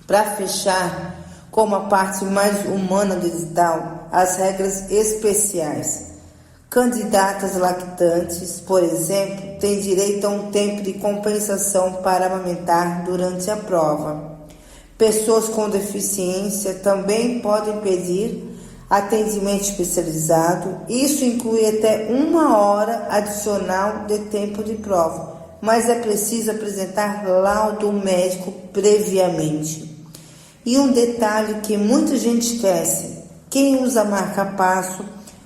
Para fechar, como a parte mais humana do edital, as regras especiais. Candidatas lactantes, por exemplo, têm direito a um tempo de compensação para amamentar durante a prova. Pessoas com deficiência também podem pedir atendimento especializado. Isso inclui até 1 hora adicional de tempo de prova, mas é preciso apresentar laudo médico previamente. E um detalhe que muita gente esquece: quem usa marca-passo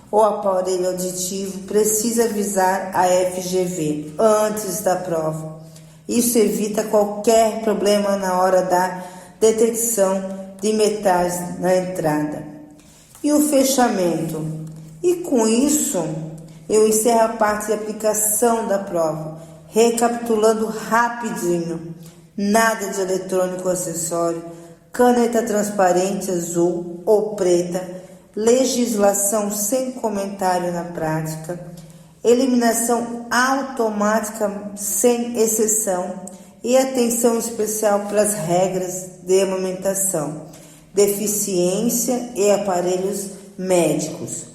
ou aparelho auditivo precisa avisar a FGV antes da prova. Isso evita qualquer problema na hora da detecção de metais na entrada. E o fechamento? E com isso, eu encerro a parte de aplicação da prova, recapitulando rapidinho: nada de eletrônico acessório, caneta transparente azul ou preta, legislação sem comentário na prática, eliminação automática sem exceção e atenção especial para as regras de amamentação, deficiência e aparelhos médicos.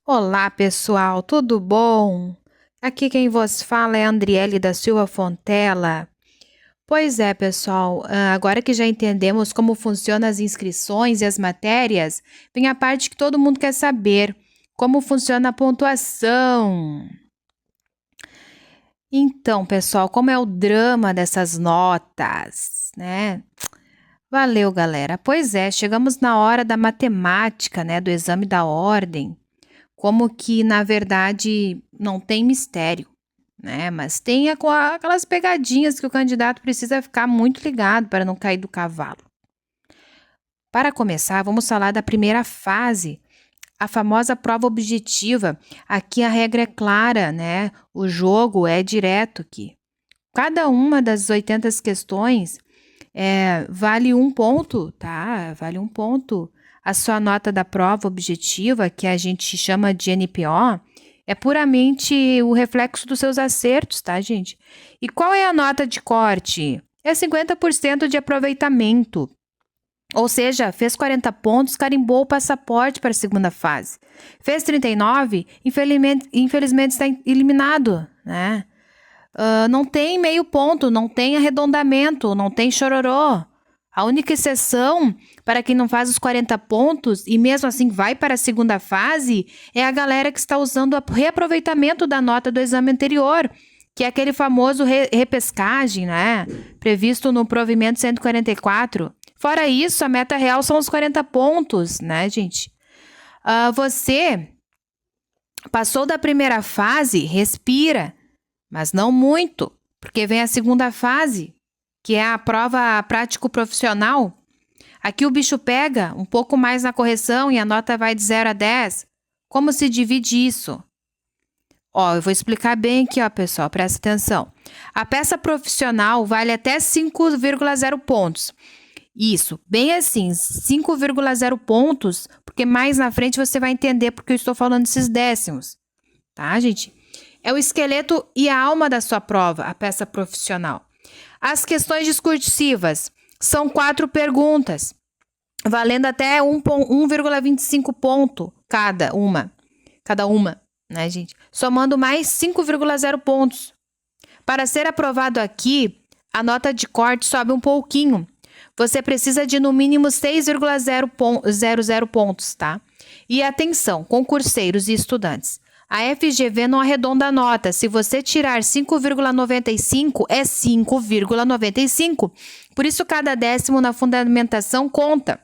Olá, pessoal, tudo bom? Aqui quem vos fala é Andriele da Silva Fontela. Pois é, pessoal, agora que já entendemos como funcionam as inscrições e as matérias, vem a parte que todo mundo quer saber: como funciona a pontuação. Então, pessoal, como é o drama dessas notas, né? Valeu, galera. Pois é, chegamos na hora da matemática, né, do exame da ordem. Como que, na verdade, não tem mistério, né? Mas tem aquelas pegadinhas que o candidato precisa ficar muito ligado para não cair do cavalo. Para começar, vamos falar da primeira fase, a famosa prova objetiva. Aqui a regra é clara, né? O jogo é direto aqui. Cada uma das 80 questões vale 1 ponto, tá? Vale 1 ponto. A sua nota da prova objetiva, que a gente chama de NPO, é puramente o reflexo dos seus acertos, tá, gente? E qual é a nota de corte? É 50% de aproveitamento. Ou seja, fez 40 pontos, carimbou o passaporte para a segunda fase. Fez 39, infelizmente está eliminado, né? Não tem meio ponto, não tem arredondamento, não tem chororô. A única exceção para quem não faz os 40 pontos e mesmo assim vai para a segunda fase é a galera que está usando o reaproveitamento da nota do exame anterior, que é aquele famoso repescagem, né? Previsto no provimento 144. Fora isso, a meta real são os 40 pontos, né, gente? Você passou da primeira fase, respira, mas não muito, porque vem a segunda fase, que é a prova prático-profissional. Aqui o bicho pega um pouco mais na correção e a nota vai de 0 a 10. Como se divide isso? Eu vou explicar bem aqui, pessoal, presta atenção. A peça profissional vale até 5,0 pontos. Isso, bem assim, 5,0 pontos, porque mais na frente você vai entender porque eu estou falando esses décimos. Tá, gente? É o esqueleto e a alma da sua prova, a peça profissional. As questões discursivas são 4 perguntas, valendo até 1,25 ponto cada uma, né, gente? Somando mais 5,0 pontos. Para ser aprovado aqui, a nota de corte sobe um pouquinho. Você precisa de no mínimo 6,00 pontos, tá? E atenção, concurseiros e estudantes. A FGV não arredonda a nota. Se você tirar 5,95, é 5,95. Por isso, cada décimo na fundamentação conta.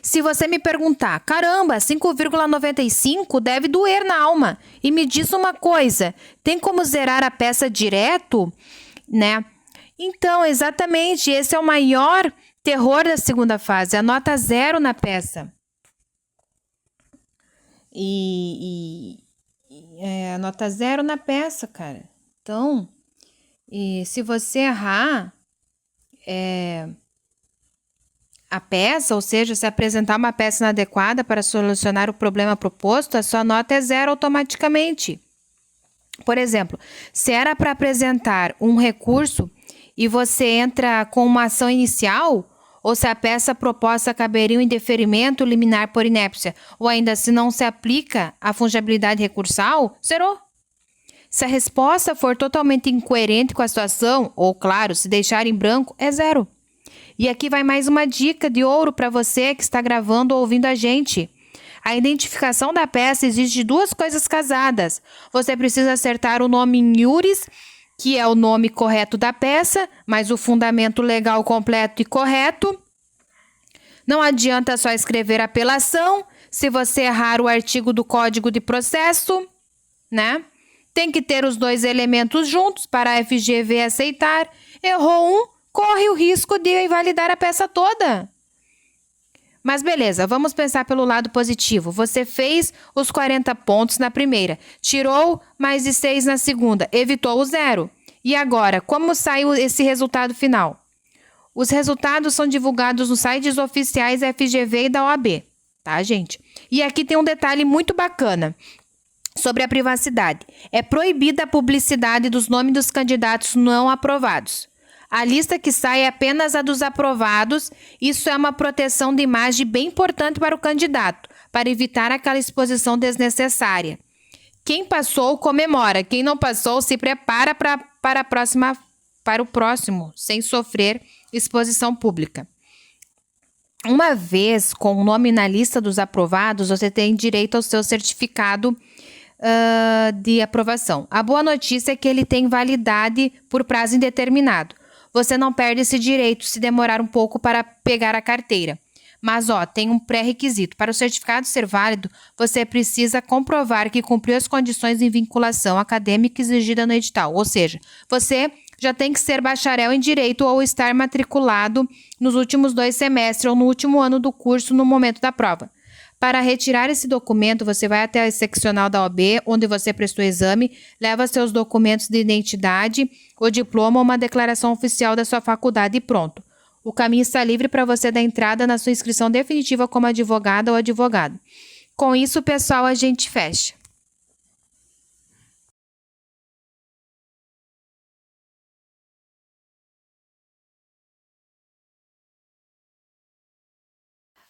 Se você me perguntar, caramba, 5,95 deve doer na alma. E me diz uma coisa, tem como zerar a peça direto, né? Então, exatamente, esse é o maior terror da segunda fase, a nota 0 na peça. A nota 0 na peça, cara. Então, se você errar a peça, ou seja, se apresentar uma peça inadequada para solucionar o problema proposto, a sua nota é 0 automaticamente. Por exemplo, se era para apresentar um recurso e você entra com uma ação inicial, ou se a peça proposta caberia em indeferimento liminar por inépcia, ou ainda se não se aplica a fungibilidade recursal, zerou. Se a resposta for totalmente incoerente com a situação, ou claro, se deixar em branco, é 0. E aqui vai mais uma dica de ouro para você que está gravando ou ouvindo a gente. A identificação da peça exige de 2 coisas casadas. Você precisa acertar o nome em iuris, que é o nome correto da peça, mas o fundamento legal completo e correto. Não adianta só escrever apelação, se você errar o artigo do Código de Processo, né? Tem que ter os 2 elementos juntos para a FGV aceitar. Errou um, corre o risco de invalidar a peça toda. Mas beleza, vamos pensar pelo lado positivo. Você fez os 40 pontos na primeira, tirou mais de 6 na segunda, evitou o 0. E agora, como saiu esse resultado final? Os resultados são divulgados nos sites oficiais da FGV e da OAB, tá, gente? E aqui tem um detalhe muito bacana sobre a privacidade. É proibida a publicidade dos nomes dos candidatos não aprovados. A lista que sai é apenas a dos aprovados. Isso é uma proteção de imagem bem importante para o candidato, para evitar aquela exposição desnecessária. Quem passou, comemora. Quem não passou, se prepara para o próximo, sem sofrer exposição pública. Uma vez com o nome na lista dos aprovados, você tem direito ao seu certificado de aprovação. A boa notícia é que ele tem validade por prazo indeterminado. Você não perde esse direito se demorar um pouco para pegar a carteira. Mas, tem um pré-requisito. Para o certificado ser válido, você precisa comprovar que cumpriu as condições de vinculação acadêmica exigida no edital. Ou seja, você já tem que ser bacharel em Direito ou estar matriculado nos últimos 2 semestres ou no último ano do curso no momento da prova. Para retirar esse documento, você vai até a seccional da OAB, onde você prestou exame, leva seus documentos de identidade, o diploma ou uma declaração oficial da sua faculdade e pronto. O caminho está livre para você dar entrada na sua inscrição definitiva como advogada ou advogado. Com isso, pessoal, a gente fecha.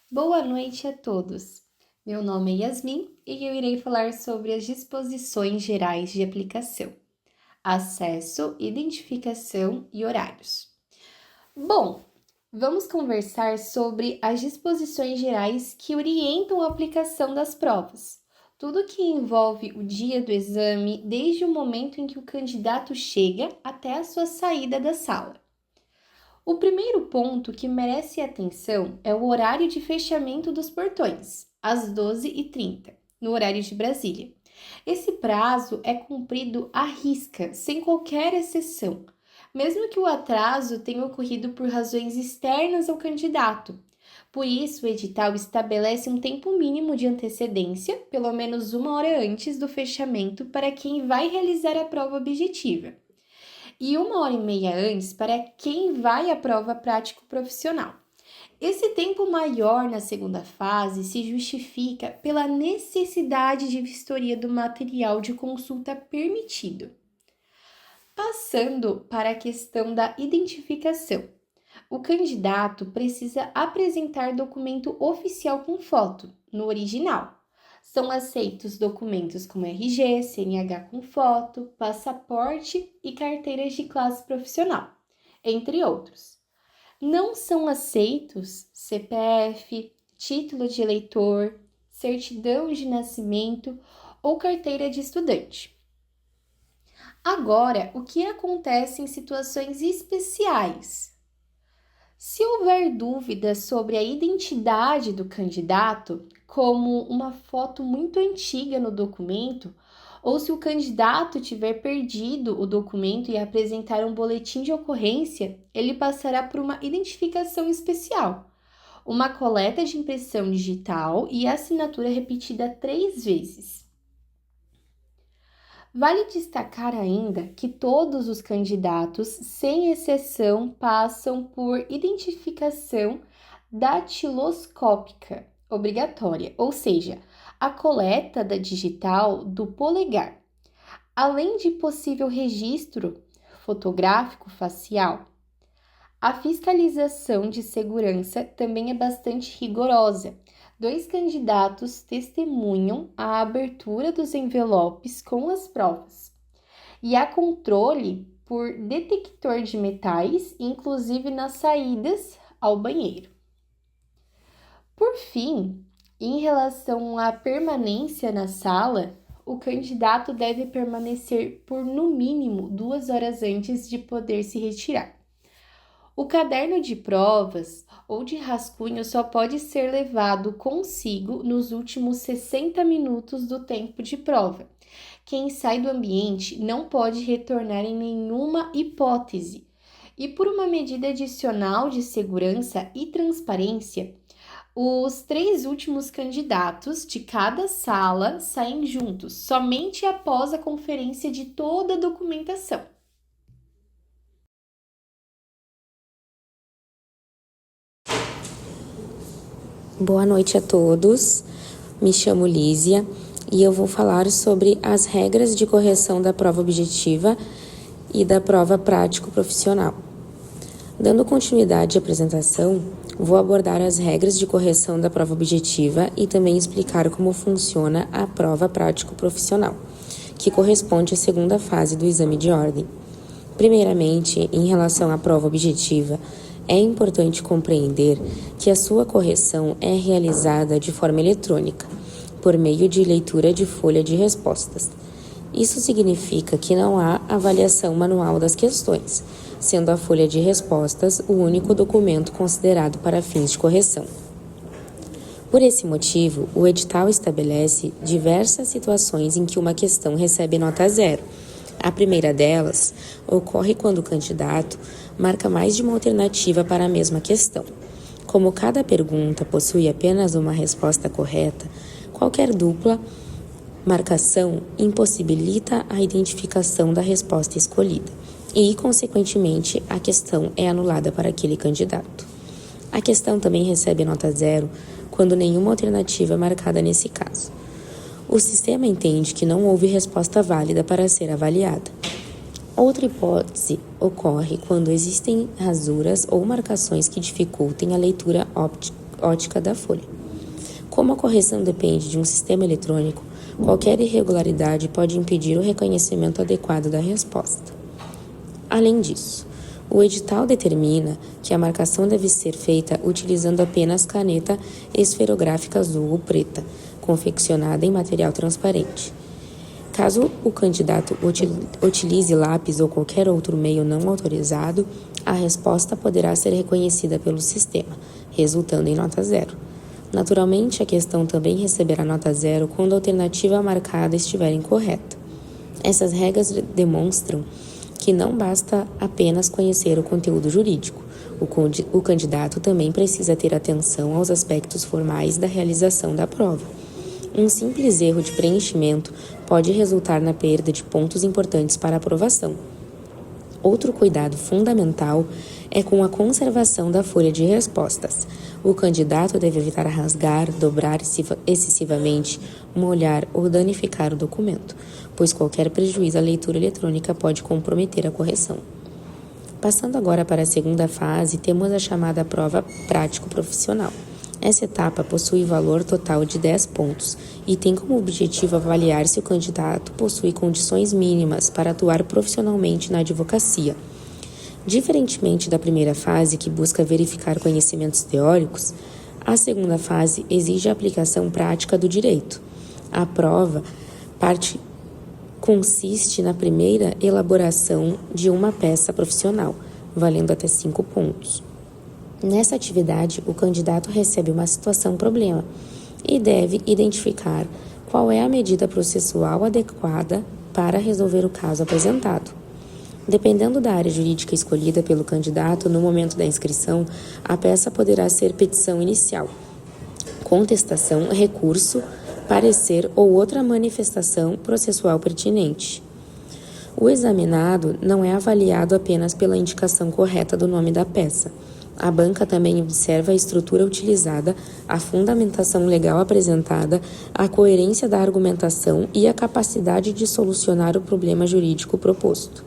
Boa noite a todos. Meu nome é Yasmin e eu irei falar sobre as disposições gerais de aplicação, acesso, identificação e horários. Bom, Vamos conversar sobre as disposições gerais que orientam a aplicação das provas. Tudo que envolve o dia do exame, desde o momento em que o candidato chega até a sua saída da sala. O primeiro ponto que merece atenção é o horário de fechamento dos portões, às 12h30, no horário de Brasília. Esse prazo é cumprido à risca, sem qualquer exceção, mesmo que o atraso tenha ocorrido por razões externas ao candidato. Por isso, o edital estabelece um tempo mínimo de antecedência, pelo menos 1 hora antes do fechamento, para quem vai realizar a prova objetiva, e 1h30 antes para quem vai à prova prático-profissional. Esse tempo maior na segunda fase se justifica pela necessidade de vistoria do material de consulta permitido. Passando para a questão da identificação. O candidato precisa apresentar documento oficial com foto, no original. São aceitos documentos como RG, CNH com foto, passaporte e carteiras de classe profissional, entre outros. Não são aceitos CPF, título de eleitor, certidão de nascimento ou carteira de estudante. Agora, o que acontece em situações especiais? Se houver dúvidas sobre a identidade do candidato, como uma foto muito antiga no documento, ou se o candidato tiver perdido o documento e apresentar um boletim de ocorrência, ele passará por uma identificação especial, uma coleta de impressão digital e assinatura repetida 3 vezes. Vale destacar ainda que todos os candidatos, sem exceção, passam por identificação datiloscópica obrigatória, ou seja, a coleta da digital do polegar, além de possível registro fotográfico facial. A fiscalização de segurança também é bastante rigorosa. 2 candidatos testemunham a abertura dos envelopes com as provas e há controle por detector de metais, inclusive nas saídas ao banheiro. Por fim, em relação à permanência na sala, o candidato deve permanecer por no mínimo 2 horas antes de poder se retirar. O caderno de provas ou de rascunho só pode ser levado consigo nos últimos 60 minutos do tempo de prova. Quem sai do ambiente não pode retornar em nenhuma hipótese. E por uma medida adicional de segurança e transparência, os 3 últimos candidatos de cada sala saem juntos, somente após a conferência de toda a documentação. Boa noite a todos, me chamo Lísia e eu vou falar sobre as regras de correção da prova objetiva e da prova prático-profissional. Dando continuidade à apresentação, vou abordar as regras de correção da prova objetiva e também explicar como funciona a prova prático-profissional, que corresponde à segunda fase do exame de ordem. Primeiramente, em relação à prova objetiva, é importante compreender que a sua correção é realizada de forma eletrônica, por meio de leitura de folha de respostas. Isso significa que não há avaliação manual das questões, sendo a folha de respostas o único documento considerado para fins de correção. Por esse motivo, o edital estabelece diversas situações em que uma questão recebe nota 0. A primeira delas ocorre quando o candidato marca mais de uma alternativa para a mesma questão. Como cada pergunta possui apenas uma resposta correta, qualquer dupla marcação impossibilita a identificação da resposta escolhida e, consequentemente, a questão é anulada para aquele candidato. A questão também recebe nota 0 quando nenhuma alternativa é marcada nesse caso. O sistema entende que não houve resposta válida para ser avaliada. Outra hipótese ocorre quando existem rasuras ou marcações que dificultem a leitura ótica da folha. Como a correção depende de um sistema eletrônico, qualquer irregularidade pode impedir o reconhecimento adequado da resposta. Além disso, O edital determina que a marcação deve ser feita utilizando apenas caneta esferográfica azul ou preta, confeccionada em material transparente. Caso o candidato utilize lápis ou qualquer outro meio não autorizado, a resposta poderá ser reconhecida pelo sistema, resultando em nota 0. Naturalmente, a questão também receberá nota 0 quando a alternativa marcada estiver incorreta. Essas regras demonstram que não basta apenas conhecer o conteúdo jurídico. O candidato também precisa ter atenção aos aspectos formais da realização da prova. Um simples erro de preenchimento pode resultar na perda de pontos importantes para a aprovação. Outro cuidado fundamental é com a conservação da folha de respostas. O candidato deve evitar rasgar, dobrar excessivamente, molhar ou danificar o documento, pois qualquer prejuízo à leitura eletrônica pode comprometer a correção. Passando agora para a segunda fase, temos a chamada prova prático-profissional. Essa etapa possui valor total de 10 pontos e tem como objetivo avaliar se o candidato possui condições mínimas para atuar profissionalmente na advocacia. Diferentemente da primeira fase, que busca verificar conhecimentos teóricos, a segunda fase exige a aplicação prática do direito. A prova consiste na primeira elaboração de uma peça profissional, valendo até 5 pontos. Nessa atividade, o candidato recebe uma situação-problema e deve identificar qual é a medida processual adequada para resolver o caso apresentado. Dependendo da área jurídica escolhida pelo candidato no momento da inscrição, a peça poderá ser petição inicial, contestação, recurso, parecer ou outra manifestação processual pertinente. O examinado não é avaliado apenas pela indicação correta do nome da peça. A banca também observa a estrutura utilizada, a fundamentação legal apresentada, a coerência da argumentação e a capacidade de solucionar o problema jurídico proposto.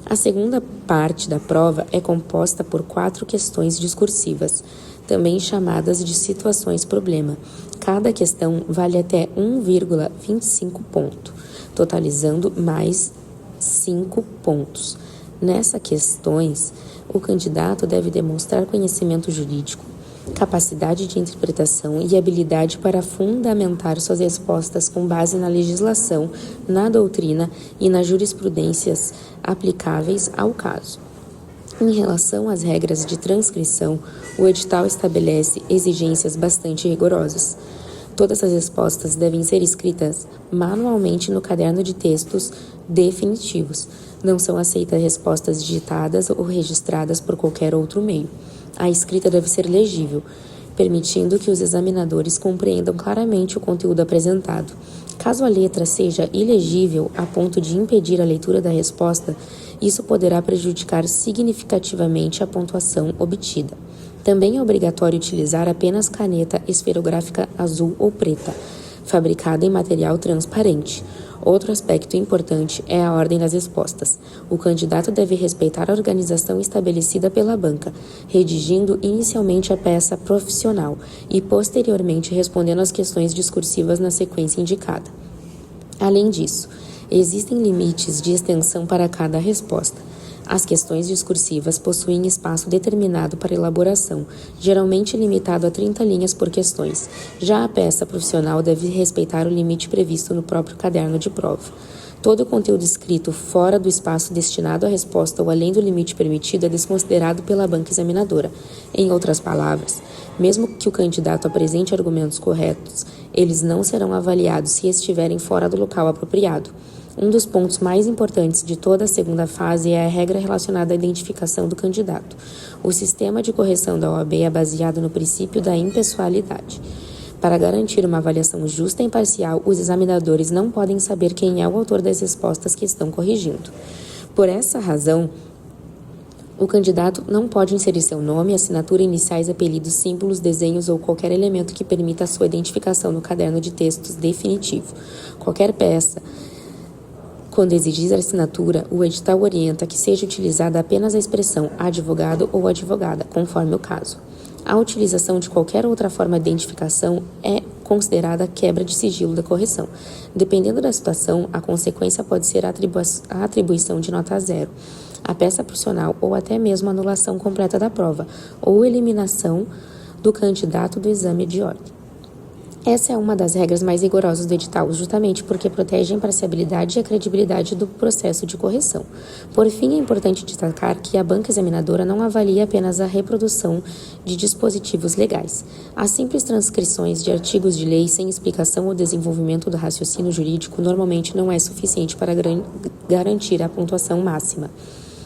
A segunda parte da prova é composta por 4 questões discursivas, também chamadas de situações-problema. Cada questão vale até 1,25 ponto, totalizando mais 5 pontos. Nessas questões, o candidato deve demonstrar conhecimento jurídico, capacidade de interpretação e habilidade para fundamentar suas respostas com base na legislação, na doutrina e nas jurisprudências aplicáveis ao caso. Em relação às regras de transcrição, o edital estabelece exigências bastante rigorosas. Todas as respostas devem ser escritas manualmente no caderno de textos definitivos. Não são aceitas respostas digitadas ou registradas por qualquer outro meio. A escrita deve ser legível, permitindo que os examinadores compreendam claramente o conteúdo apresentado. Caso a letra seja ilegível a ponto de impedir a leitura da resposta, isso poderá prejudicar significativamente a pontuação obtida. Também é obrigatório utilizar apenas caneta esferográfica azul ou preta, fabricada em material transparente. Outro aspecto importante é a ordem das respostas. O candidato deve respeitar a organização estabelecida pela banca, redigindo inicialmente a peça profissional e posteriormente respondendo às questões discursivas na sequência indicada. Além disso, existem limites de extensão para cada resposta. As questões discursivas possuem espaço determinado para elaboração, geralmente limitado a 30 linhas por questões. Já a peça profissional deve respeitar o limite previsto no próprio caderno de prova. Todo o conteúdo escrito fora do espaço destinado à resposta ou além do limite permitido é desconsiderado pela banca examinadora. Em outras palavras, mesmo que o candidato apresente argumentos corretos, eles não serão avaliados se estiverem fora do local apropriado. Um dos pontos mais importantes de toda a segunda fase é a regra relacionada à identificação do candidato. O sistema de correção da OAB é baseado no princípio da impessoalidade. Para garantir uma avaliação justa e imparcial, os examinadores não podem saber quem é o autor das respostas que estão corrigindo. Por essa razão, o candidato não pode inserir seu nome, assinatura, iniciais, apelidos, símbolos, desenhos ou qualquer elemento que permita a sua identificação no caderno de textos definitivo. Qualquer peça, quando exigir a assinatura, o edital orienta que seja utilizada apenas a expressão advogado ou advogada, conforme o caso. A utilização de qualquer outra forma de identificação é considerada quebra de sigilo da correção. Dependendo da situação, a consequência pode ser a atribuição de nota 0. a peça profissional ou até mesmo a anulação completa da prova ou eliminação do candidato do exame de ordem. Essa é uma das regras mais rigorosas do edital, justamente porque protege a imparcialidade e a credibilidade do processo de correção. Por fim, é importante destacar que a banca examinadora não avalia apenas a reprodução de dispositivos legais. As simples transcrições de artigos de lei sem explicação ou desenvolvimento do raciocínio jurídico normalmente não é suficiente para garantir a pontuação máxima.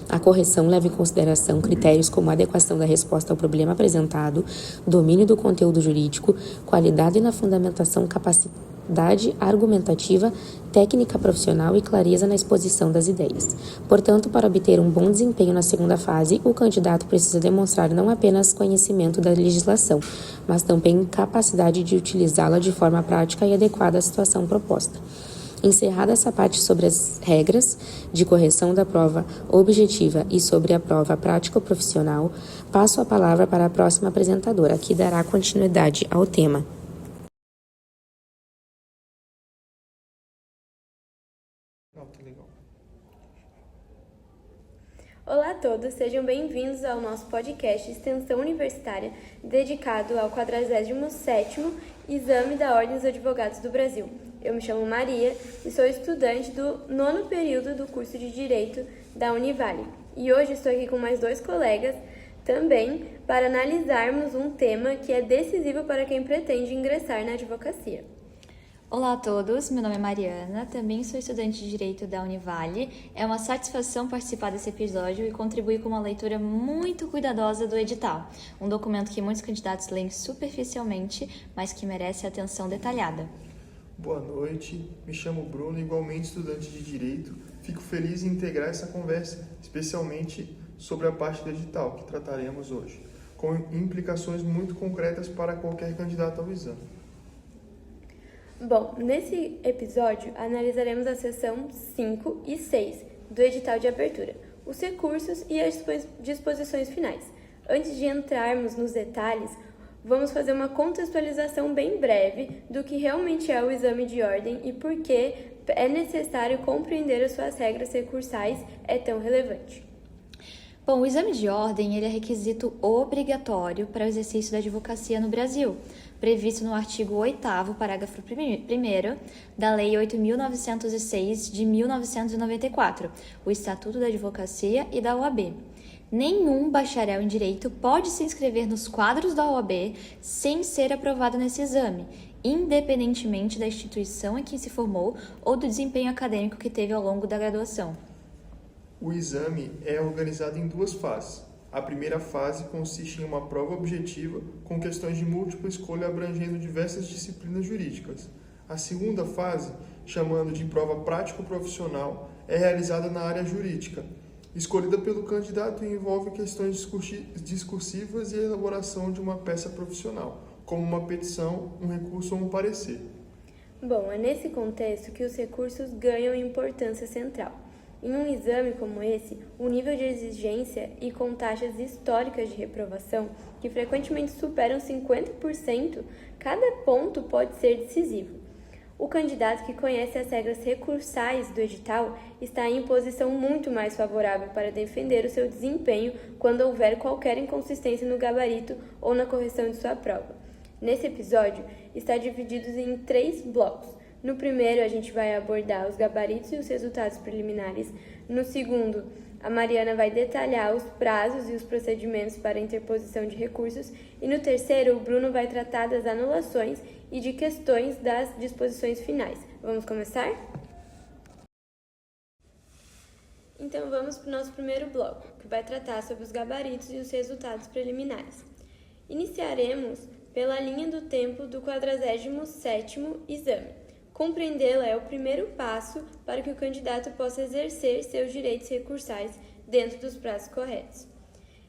A correção leva em consideração critérios como a adequação da resposta ao problema apresentado, domínio do conteúdo jurídico, qualidade na fundamentação, capacidade argumentativa, técnica profissional e clareza na exposição das ideias. Portanto, para obter um bom desempenho na segunda fase, o candidato precisa demonstrar não apenas conhecimento da legislação, mas também capacidade de utilizá-la de forma prática e adequada à situação proposta. Encerrada essa parte sobre as regras de correção da prova objetiva e sobre a prova prático-profissional, passo a palavra para a próxima apresentadora, que dará continuidade ao tema. Olá a todos, sejam bem-vindos ao nosso podcast Extensão Universitária, dedicado ao 47º Exame da Ordem dos Advogados do Brasil. Eu me chamo Maria e sou estudante do 9º período do curso de Direito da Univale. E hoje estou aqui com mais 2 colegas também para analisarmos um tema que é decisivo para quem pretende ingressar na advocacia. Olá a todos, meu nome é Mariana, também sou estudante de Direito da Univale. É uma satisfação participar desse episódio e contribuir com uma leitura muito cuidadosa do edital, um documento que muitos candidatos leem superficialmente, mas que merece atenção detalhada. Boa noite, me chamo Bruno, igualmente estudante de Direito. Fico feliz em integrar essa conversa, especialmente sobre a parte do edital que trataremos hoje, com implicações muito concretas para qualquer candidato ao exame. Bom, nesse episódio analisaremos a seção 5 e 6 do edital de abertura, os recursos e as disposições finais. Antes de entrarmos nos detalhes, vamos fazer uma contextualização bem breve do que realmente é o exame de ordem e por que é necessário compreender as suas regras recursais é tão relevante. Bom, o exame de ordem ele é requisito obrigatório para o exercício da advocacia no Brasil, previsto no artigo 8º, parágrafo 1º, da Lei 8.906 de 1994, o Estatuto da Advocacia e da OAB. Nenhum bacharel em Direito pode se inscrever nos quadros da OAB sem ser aprovado nesse exame, independentemente da instituição em que se formou ou do desempenho acadêmico que teve ao longo da graduação. O exame é organizado em 2 fases. A primeira fase consiste em uma prova objetiva com questões de múltipla escolha abrangendo diversas disciplinas jurídicas. A segunda fase, chamando de prova prático-profissional, é realizada na área jurídica, escolhida pelo candidato e envolve questões discursivas e a elaboração de uma peça profissional, como uma petição, um recurso ou um parecer. Bom, é nesse contexto que os recursos ganham importância central. Em um exame como esse, o nível de exigência e com taxas históricas de reprovação, que frequentemente superam 50%, cada ponto pode ser decisivo. O candidato que conhece as regras recursais do edital está em posição muito mais favorável para defender o seu desempenho quando houver qualquer inconsistência no gabarito ou na correção de sua prova. Nesse episódio, está dividido em 3 blocos. No primeiro, a gente vai abordar os gabaritos e os resultados preliminares. No segundo, a Mariana vai detalhar os prazos e os procedimentos para interposição de recursos. E no terceiro, o Bruno vai tratar das anulações e de questões das disposições finais. Vamos começar? Então, vamos para o nosso primeiro bloco, que vai tratar sobre os gabaritos e os resultados preliminares. Iniciaremos pela linha do tempo do 47º exame. Compreendê-la é o primeiro passo para que o candidato possa exercer seus direitos recursais dentro dos prazos corretos.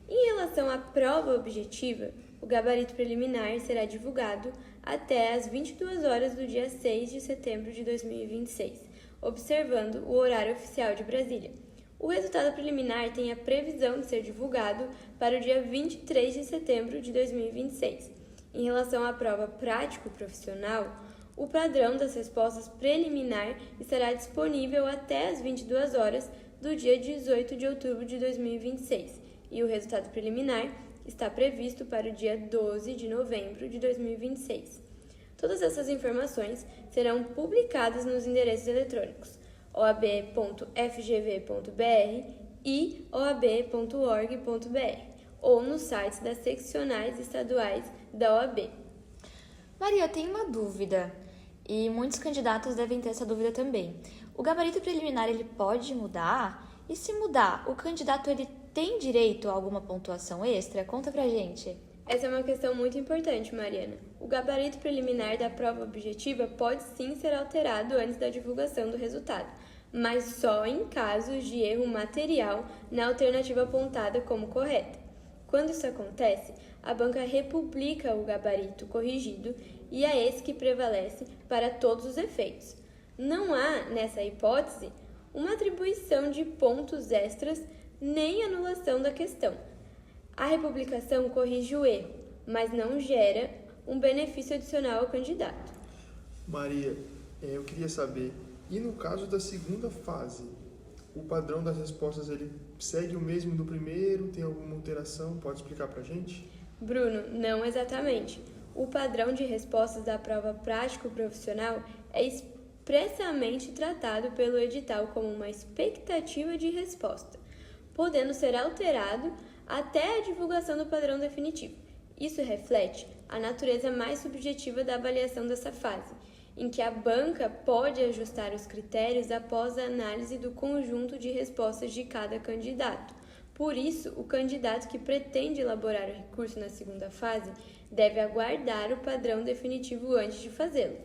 Em relação à prova objetiva, o gabarito preliminar será divulgado até às 22 horas do dia 6 de setembro de 2026, observando o horário oficial de Brasília. O resultado preliminar tem a previsão de ser divulgado para o dia 23 de setembro de 2026. Em relação à prova prático-profissional, o padrão das respostas preliminar estará disponível até às 22 horas do dia 18 de outubro de 2026 e o resultado preliminar está previsto para o dia 12 de novembro de 2026. Todas essas informações serão publicadas nos endereços eletrônicos oab.fgv.br e oab.org.br ou nos sites das seccionais estaduais da OAB. Maria, eu tenho uma dúvida, e muitos candidatos devem ter essa dúvida também. O gabarito preliminar, ele pode mudar? E se mudar, o candidato ele tem direito a alguma pontuação extra? Conta pra gente. Essa é uma questão muito importante, Mariana. O gabarito preliminar da prova objetiva pode sim ser alterado antes da divulgação do resultado, mas só em casos de erro material na alternativa apontada como correta. Quando isso acontece, a banca republica o gabarito corrigido e é esse que prevalece para todos os efeitos. Não há, nessa hipótese, uma atribuição de pontos extras nem anulação da questão. A republicação corrige o erro, mas não gera um benefício adicional ao candidato. Maria, eu queria saber, e no caso da segunda fase, o padrão das respostas ele segue o mesmo do primeiro? Tem alguma alteração? Pode explicar pra gente? Bruno, não exatamente. O padrão de respostas da prova prático-profissional é expressamente tratado pelo edital como uma expectativa de resposta, podendo ser alterado até a divulgação do padrão definitivo. Isso reflete a natureza mais subjetiva da avaliação dessa fase, em que a banca pode ajustar os critérios após a análise do conjunto de respostas de cada candidato. Por isso, o candidato que pretende elaborar o recurso na segunda fase deve aguardar o padrão definitivo antes de fazê-lo.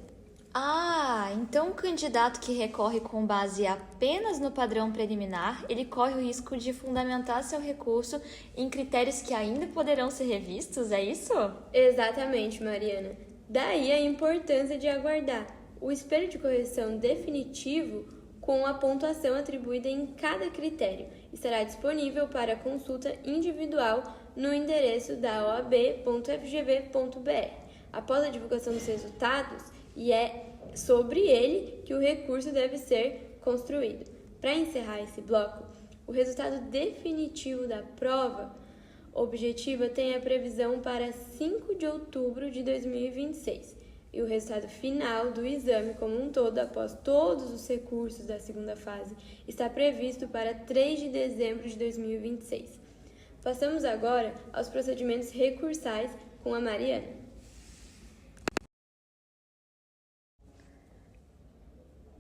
Ah, então o candidato que recorre com base apenas no padrão preliminar, ele corre o risco de fundamentar seu recurso em critérios que ainda poderão ser revistos, é isso? Exatamente, Mariana. Daí a importância de aguardar o espelho de correção definitivo com a pontuação atribuída em cada critério. Estará disponível para consulta individual no endereço da oab.fgv.br. Após a divulgação dos resultados, e é sobre ele que o recurso deve ser construído. Para encerrar esse bloco, o resultado definitivo da prova objetiva tem a previsão para 5 de outubro de 2026 e o resultado final do exame como um todo, após todos os recursos da segunda fase, está previsto para 3 de dezembro de 2026. Passamos agora aos procedimentos recursais com a Mariana.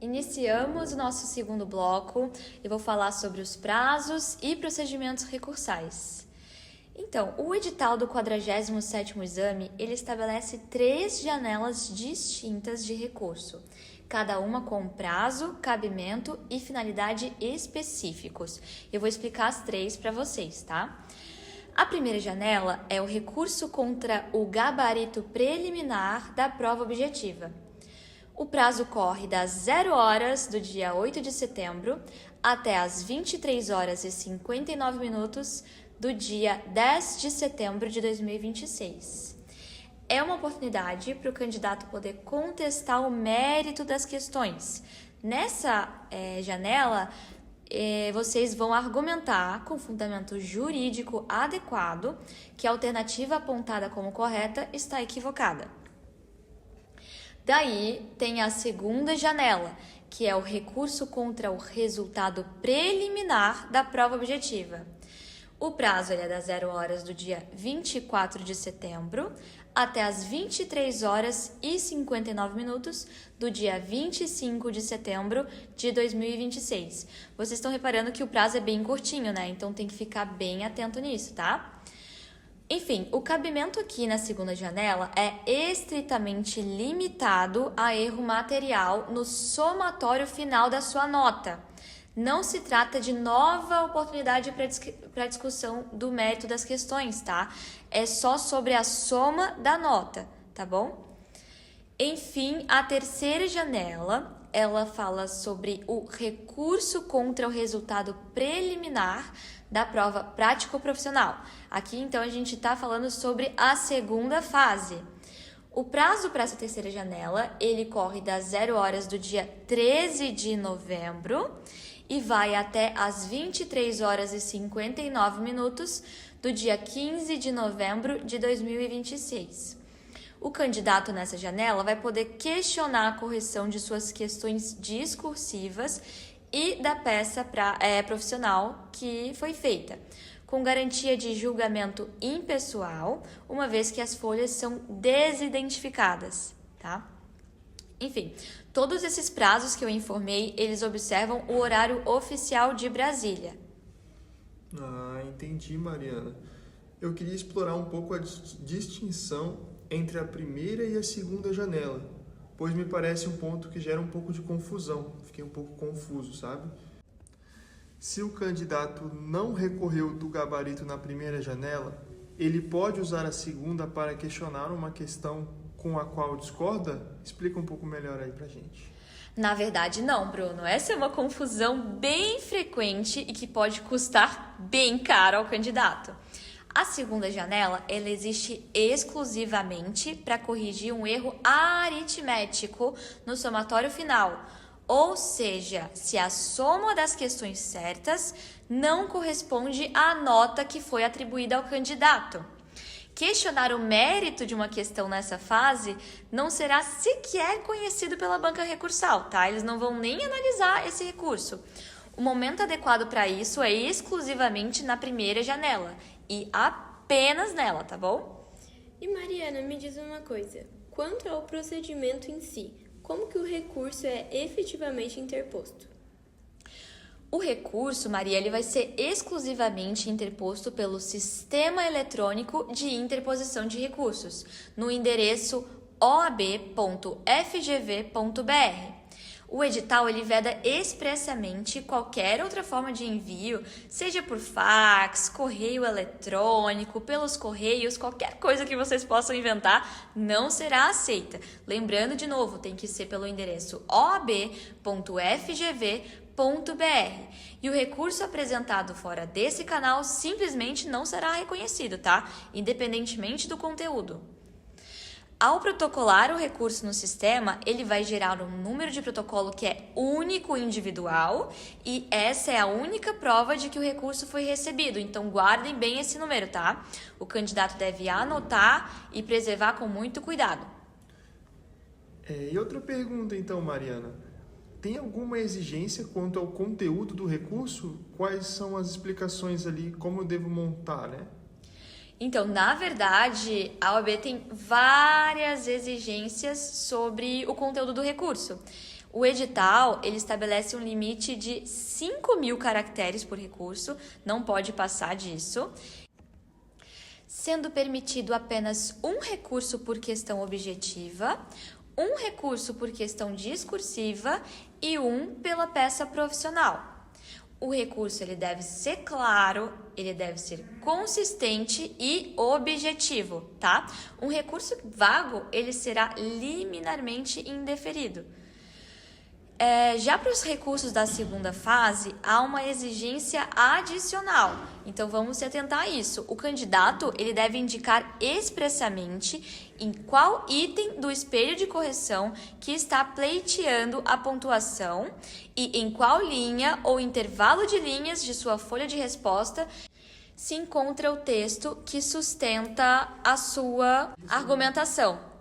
Iniciamos o nosso segundo bloco. Eu vou falar sobre os prazos e procedimentos recursais. Então, o edital do 47º exame, ele estabelece 3 janelas distintas de recurso, cada uma com prazo, cabimento e finalidade específicos. Eu vou explicar as 3 para vocês, tá? A primeira janela é o recurso contra o gabarito preliminar da prova objetiva. O prazo corre das 0 horas do dia 8 de setembro até as 23 horas e 59 minutos do dia 10 de setembro de 2026. É uma oportunidade para o candidato poder contestar o mérito das questões. Nessa janela, vocês vão argumentar com fundamento jurídico adequado que a alternativa apontada como correta está equivocada. Daí tem a segunda janela, que é o recurso contra o resultado preliminar da prova objetiva. O prazo é das 0 horas do dia 24 de setembro até as 23 horas e 59 minutos do dia 25 de setembro de 2026. Vocês estão reparando que o prazo é bem curtinho, né? Então tem que ficar bem atento nisso, tá? Enfim, o cabimento aqui na segunda janela é estritamente limitado a erro material no somatório final da sua nota. Não se trata de nova oportunidade para discussão do mérito das questões, tá? É só sobre a soma da nota, tá bom? Enfim, a terceira janela, ela fala sobre o recurso contra o resultado preliminar da prova prático-profissional. Aqui, então, a gente está falando sobre a segunda fase. O prazo para essa terceira janela, ele corre das 0 horas do dia 13 de novembro e vai até às 23 horas e 59 minutos do dia 15 de novembro de 2026. O candidato nessa janela vai poder questionar a correção de suas questões discursivas e da peça profissional que foi feita, com garantia de julgamento impessoal, uma vez que as folhas são desidentificadas, tá? Enfim, todos esses prazos que eu informei, eles observam o horário oficial de Brasília. Ah, entendi, Mariana. Eu queria explorar um pouco a distinção entre a primeira e a segunda janela, pois me parece um ponto que gera um pouco de confusão. Fiquei um pouco confuso, sabe? Se o candidato não recorreu do gabarito na primeira janela, ele pode usar a segunda para questionar uma questão com a qual discorda? Explica um pouco melhor aí pra gente. Na verdade, não, Bruno. Essa é uma confusão bem frequente e que pode custar bem caro ao candidato. A segunda janela, ela existe exclusivamente para corrigir um erro aritmético no somatório final. Ou seja, se a soma das questões certas não corresponde à nota que foi atribuída ao candidato. Questionar o mérito de uma questão nessa fase não será sequer conhecido pela banca recursal, tá? Eles não vão nem analisar esse recurso. O momento adequado para isso é exclusivamente na primeira janela e apenas nela, tá bom? E Mariana, me diz uma coisa. Quanto ao procedimento em si, como que o recurso é efetivamente interposto? O recurso, Maria, ele vai ser exclusivamente interposto pelo Sistema Eletrônico de Interposição de Recursos, no endereço oab.fgv.br. O edital ele veda expressamente qualquer outra forma de envio, seja por fax, correio eletrônico, pelos correios, qualquer coisa que vocês possam inventar, não será aceita. Lembrando de novo, tem que ser pelo endereço oab.fgv.br. E o recurso apresentado fora desse canal simplesmente não será reconhecido, tá? Independentemente do conteúdo. Ao protocolar o recurso no sistema, ele vai gerar um número de protocolo que é único e individual, e essa é a única prova de que o recurso foi recebido. Então guardem bem esse número, tá? O candidato deve anotar e preservar com muito cuidado. E outra pergunta então, Mariana. Tem alguma exigência quanto ao conteúdo do recurso? Quais são as explicações ali, como eu devo montar, né? Então, na verdade, a OAB tem várias exigências sobre o conteúdo do recurso. O edital, ele estabelece um limite de 5.000 caracteres por recurso, não pode passar disso, sendo permitido apenas um recurso por questão objetiva, um recurso por questão discursiva e um pela peça profissional. O recurso ele deve ser claro, ele deve ser consistente e objetivo, tá? Um recurso vago, ele será liminarmente indeferido. Já para os recursos da segunda fase, há uma exigência adicional. Então, vamos se atentar a isso. O candidato, ele deve indicar expressamente em qual item do espelho de correção que está pleiteando a pontuação e em qual linha ou intervalo de linhas de sua folha de resposta se encontra o texto que sustenta a sua argumentação.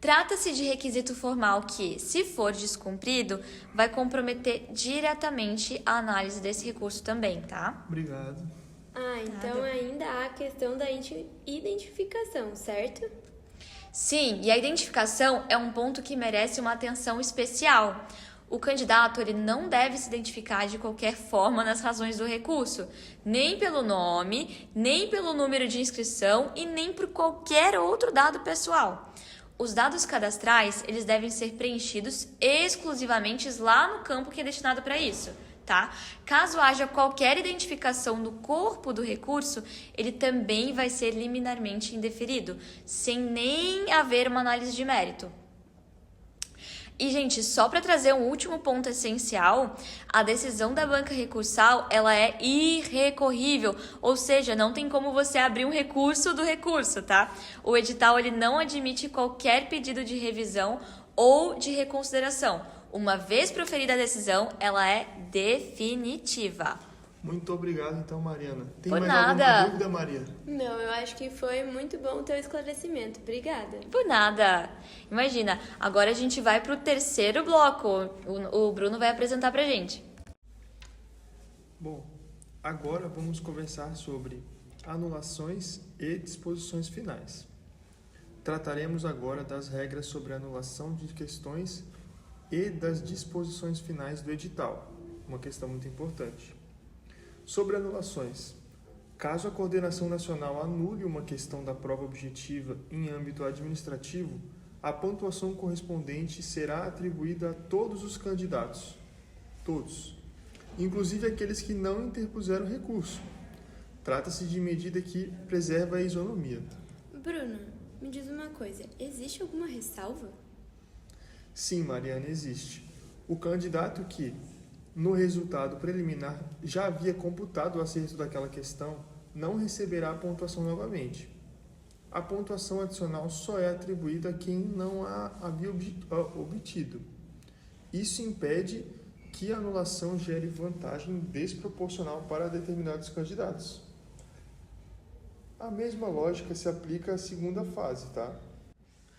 Trata-se de requisito formal que, se for descumprido, vai comprometer diretamente a análise desse recurso também, tá? Obrigado. Então ainda há a questão da identificação, certo? Sim, e a identificação é um ponto que merece uma atenção especial. O candidato ele não deve se identificar de qualquer forma nas razões do recurso, nem pelo nome, nem pelo número de inscrição e nem por qualquer outro dado pessoal. Os dados cadastrais, eles devem ser preenchidos exclusivamente lá no campo que é destinado para isso, tá? Caso haja qualquer identificação do corpo do recurso, ele também vai ser liminarmente indeferido, sem nem haver uma análise de mérito. E, gente, só para trazer um último ponto essencial, a decisão da banca recursal, ela é irrecorrível, ou seja, não tem como você abrir um recurso do recurso, tá? O edital, ele não admite qualquer pedido de revisão ou de reconsideração. Uma vez proferida a decisão, ela é definitiva. Muito obrigado, então, Mariana. Tem Por mais nada. alguma dúvida, Maria? Não, eu acho que foi muito bom o teu esclarecimento. Obrigada. Por nada. Imagina, agora a gente vai pro terceiro bloco. O Bruno vai apresentar pra gente. Bom, agora vamos conversar sobre anulações e disposições finais. Trataremos agora das regras sobre anulação de questões e das disposições finais do edital, uma questão muito importante. Sobre anulações, caso a coordenação nacional anule uma questão da prova objetiva em âmbito administrativo, a pontuação correspondente será atribuída a todos os candidatos, todos, inclusive aqueles que não interpuseram recurso. Trata-se de medida que preserva a isonomia. Bruno, me diz uma coisa, existe alguma ressalva? Sim, Mariana, existe. O candidato que, no resultado preliminar, já havia computado o acerto daquela questão, não receberá a pontuação novamente. A pontuação adicional só é atribuída a quem não a havia obtido. Isso impede que a anulação gere vantagem desproporcional para determinados candidatos. A mesma lógica se aplica à segunda fase, tá?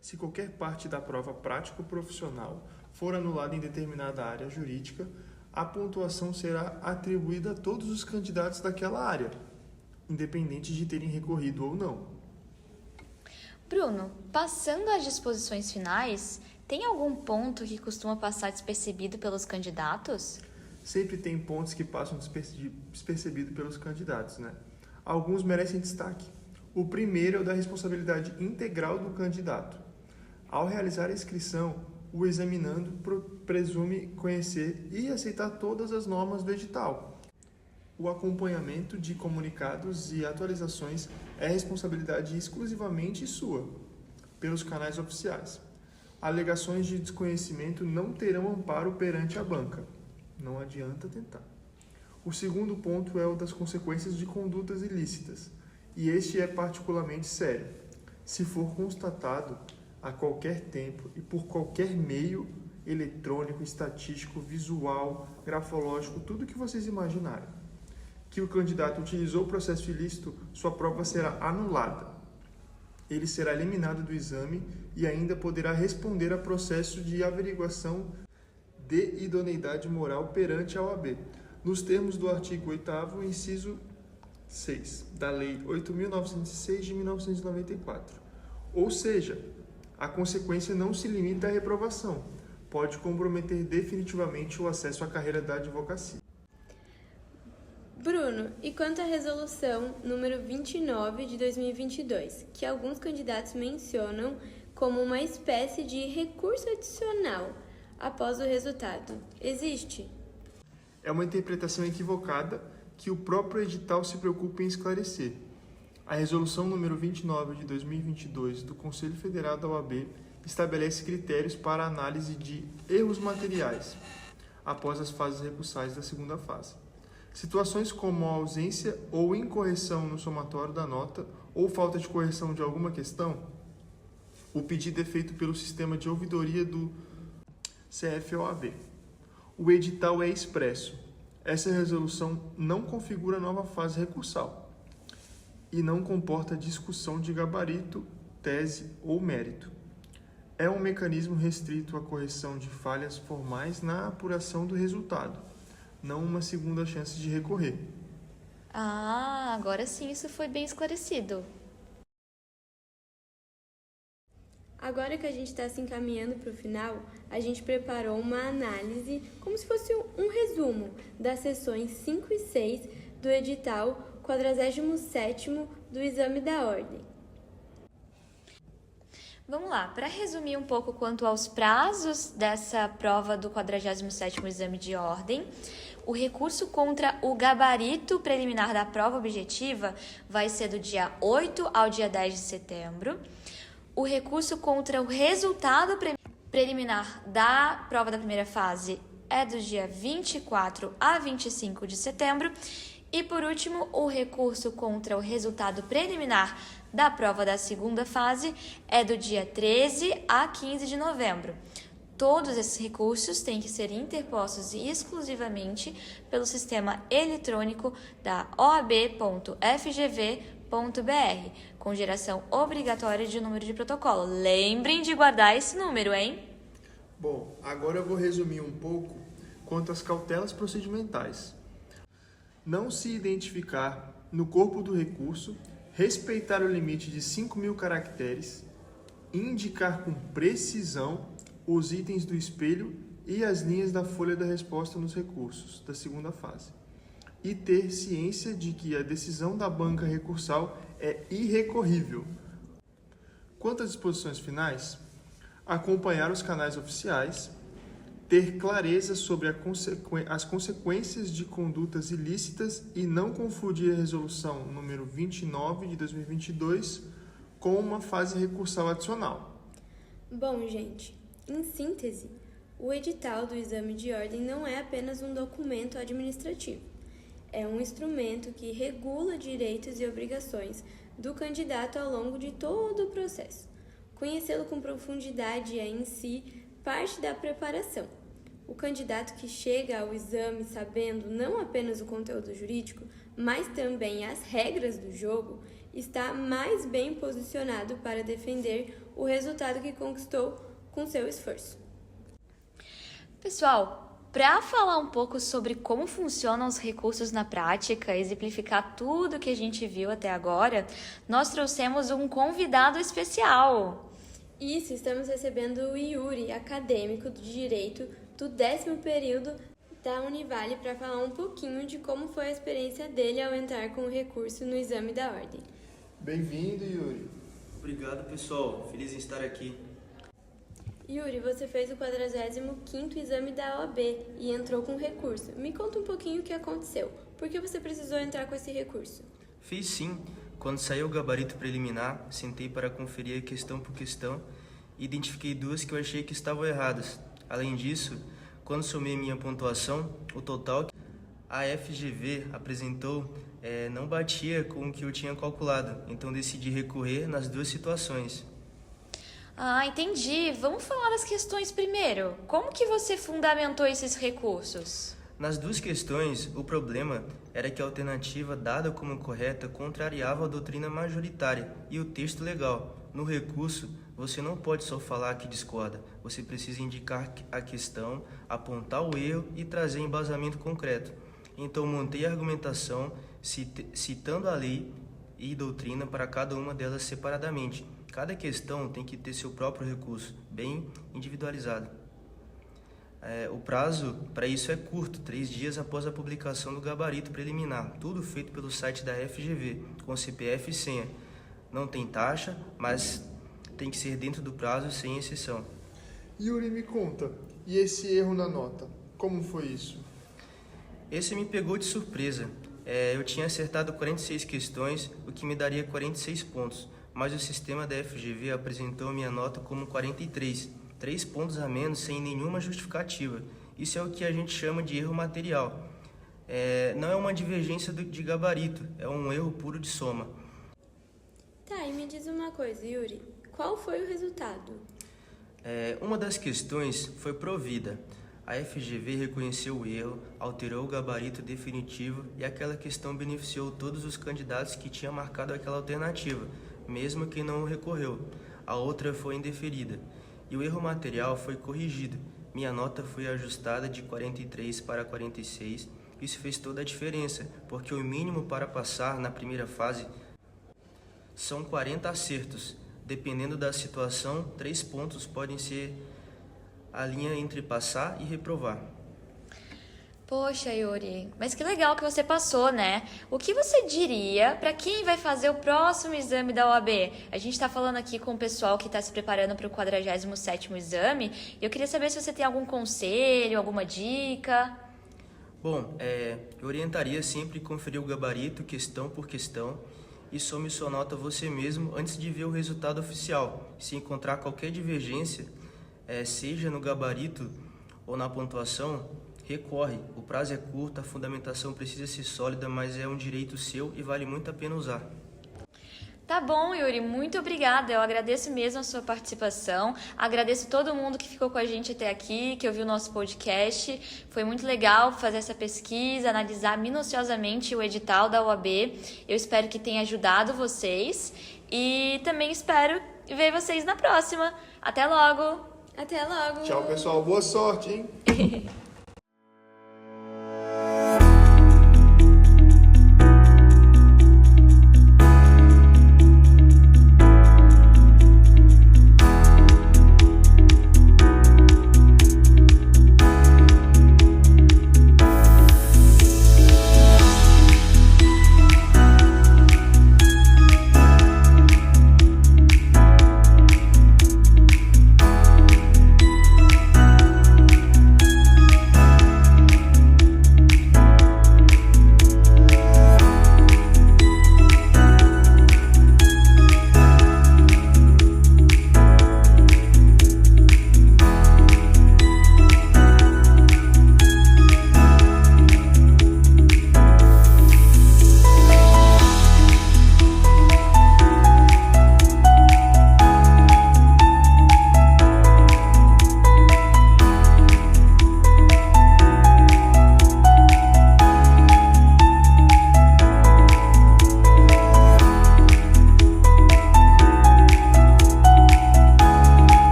Se qualquer parte da prova prático-profissional for anulada em determinada área jurídica, a pontuação será atribuída a todos os candidatos daquela área, independente de terem recorrido ou não. Bruno, passando às disposições finais, tem algum ponto que costuma passar despercebido pelos candidatos? Sempre tem pontos que passam despercebido pelos candidatos, né? Alguns merecem destaque. O primeiro é o da responsabilidade integral do candidato. Ao realizar a inscrição, o examinando presume conhecer e aceitar todas as normas do edital. O acompanhamento de comunicados e atualizações é responsabilidade exclusivamente sua, pelos canais oficiais. Alegações de desconhecimento não terão amparo perante a banca. Não adianta tentar. O segundo ponto é o das consequências de condutas ilícitas, e este é particularmente sério. Se for constatado a qualquer tempo e por qualquer meio eletrônico, estatístico, visual, grafológico, tudo que vocês imaginarem, que o candidato utilizou o processo ilícito, sua prova será anulada. Ele será eliminado do exame e ainda poderá responder a processo de averiguação de idoneidade moral perante a OAB, nos termos do artigo 8º, inciso 6, da Lei 8.906 de 1994. Ou seja, a consequência não se limita à reprovação, pode comprometer definitivamente o acesso à carreira da advocacia. Bruno, e quanto à resolução número 29 de 2022, que alguns candidatos mencionam como uma espécie de recurso adicional após o resultado, existe? É uma interpretação equivocada que o próprio edital se preocupa em esclarecer. A resolução número 29 de 2022 do Conselho Federal da OAB estabelece critérios para a análise de erros materiais após as fases recursais da segunda fase. Situações como a ausência ou incorreção no somatório da nota ou falta de correção de alguma questão, o pedido é feito pelo sistema de ouvidoria do CFOAB. O edital é expresso. Essa resolução não configura nova fase recursal e não comporta discussão de gabarito, tese ou mérito. É um mecanismo restrito à correção de falhas formais na apuração do resultado, não uma segunda chance de recorrer. Ah, agora sim isso foi bem esclarecido. Agora que a gente está se encaminhando para o final, a gente preparou uma análise, como se fosse um resumo, das sessões 5 e 6 do edital 47º do Exame da Ordem. Vamos lá, para resumir um pouco quanto aos prazos dessa prova do 47º Exame de Ordem, o recurso contra o gabarito preliminar da prova objetiva vai ser do dia 8 ao dia 10 de setembro. O recurso contra o resultado preliminar da prova da primeira fase é do dia 24 a 25 de setembro. E, por último, o recurso contra o resultado preliminar da prova da segunda fase é do dia 13 a 15 de novembro. Todos esses recursos têm que ser interpostos exclusivamente pelo sistema eletrônico da oab.fgv.br, com geração obrigatória de número de protocolo. Lembrem de guardar esse número, hein? Bom, agora eu vou resumir um pouco quanto às cautelas procedimentais. Não se identificar no corpo do recurso, respeitar o limite de 5.000 caracteres, indicar com precisão os itens do espelho e as linhas da folha da resposta nos recursos da segunda fase. E ter ciência de que a decisão da banca recursal é irrecorrível. Quanto às disposições finais, acompanhar os canais oficiais, ter clareza sobre as consequências de condutas ilícitas e não confundir a resolução número 29 de 2022 com uma fase recursal adicional. Bom, gente, em síntese, o edital do exame de ordem não é apenas um documento administrativo. É um instrumento que regula direitos e obrigações do candidato ao longo de todo o processo. Conhecê-lo com profundidade é, em si, parte da preparação. O candidato que chega ao exame sabendo não apenas o conteúdo jurídico, mas também as regras do jogo, está mais bem posicionado para defender o resultado que conquistou com seu esforço. Pessoal, para falar um pouco sobre como funcionam os recursos na prática, exemplificar tudo que a gente viu até agora, nós trouxemos um convidado especial. Isso, estamos recebendo o Yuri, acadêmico de Direito do 10º período da Univale, para falar um pouquinho de como foi a experiência dele ao entrar com o recurso no exame da ordem. Bem-vindo, Yuri. Obrigado, pessoal. Feliz em estar aqui. Yuri, você fez o 45º exame da OAB e entrou com recurso. Me conta um pouquinho o que aconteceu. Por que você precisou entrar com esse recurso? Fiz sim. Quando saiu o gabarito preliminar, sentei para conferir questão por questão e identifiquei duas que eu achei que estavam erradas. Além disso, quando somei minha pontuação, o total que a FGV apresentou não batia com o que eu tinha calculado, então decidi recorrer nas duas situações. Ah, entendi. Vamos falar das questões primeiro. Como que você fundamentou esses recursos? Nas duas questões, o problema era que a alternativa dada como correta contrariava a doutrina majoritária e o texto legal. No recurso, você não pode só falar que discorda, você precisa indicar a questão, apontar o erro e trazer embasamento concreto. Então, montei a argumentação citando a lei e doutrina para cada uma delas separadamente. Cada questão tem que ter seu próprio recurso, bem individualizado. O prazo para isso é curto, 3 dias após a publicação do gabarito preliminar. Tudo feito pelo site da FGV, com CPF e senha. Não tem taxa, mas tem que ser dentro do prazo, sem exceção. Yuri, me conta, e esse erro na nota? Como foi isso? Esse me pegou de surpresa. Eu tinha acertado 46 questões, o que me daria 46 pontos. Mas o sistema da FGV apresentou minha nota como 43, 3 pontos a menos sem nenhuma justificativa. Isso é o que a gente chama de erro material. Não é uma divergência de gabarito, é um erro puro de soma. Tá, e me diz uma coisa, Yuri, qual foi o resultado? Uma das questões foi provida. A FGV reconheceu o erro, alterou o gabarito definitivo e aquela questão beneficiou todos os candidatos que tinham marcado aquela alternativa, mesmo quem não recorreu. A outra foi indeferida. E o erro material foi corrigido. Minha nota foi ajustada de 43 para 46. Isso fez toda a diferença, porque o mínimo para passar na primeira fase são 40 acertos. Dependendo da situação, 3 pontos podem ser a linha entre passar e reprovar. Poxa, Yuri, mas que legal que você passou, né? O que você diria para quem vai fazer o próximo exame da OAB? A gente está falando aqui com o pessoal que está se preparando para o 47º exame e eu queria saber se você tem algum conselho, alguma dica. Bom, eu orientaria sempre conferir o gabarito questão por questão e some sua nota você mesmo antes de ver o resultado oficial. Se encontrar qualquer divergência, seja no gabarito ou na pontuação, recorre. O prazo é curto, a fundamentação precisa ser sólida, mas é um direito seu e vale muito a pena usar. Tá bom, Yuri, muito obrigada. Eu agradeço mesmo a sua participação. Agradeço todo mundo que ficou com a gente até aqui, que ouviu o nosso podcast. Foi muito legal fazer essa pesquisa, analisar minuciosamente o edital da UAB. Eu espero que tenha ajudado vocês e também espero ver vocês na próxima. Até logo! Até logo! Tchau, pessoal. Boa sorte, hein?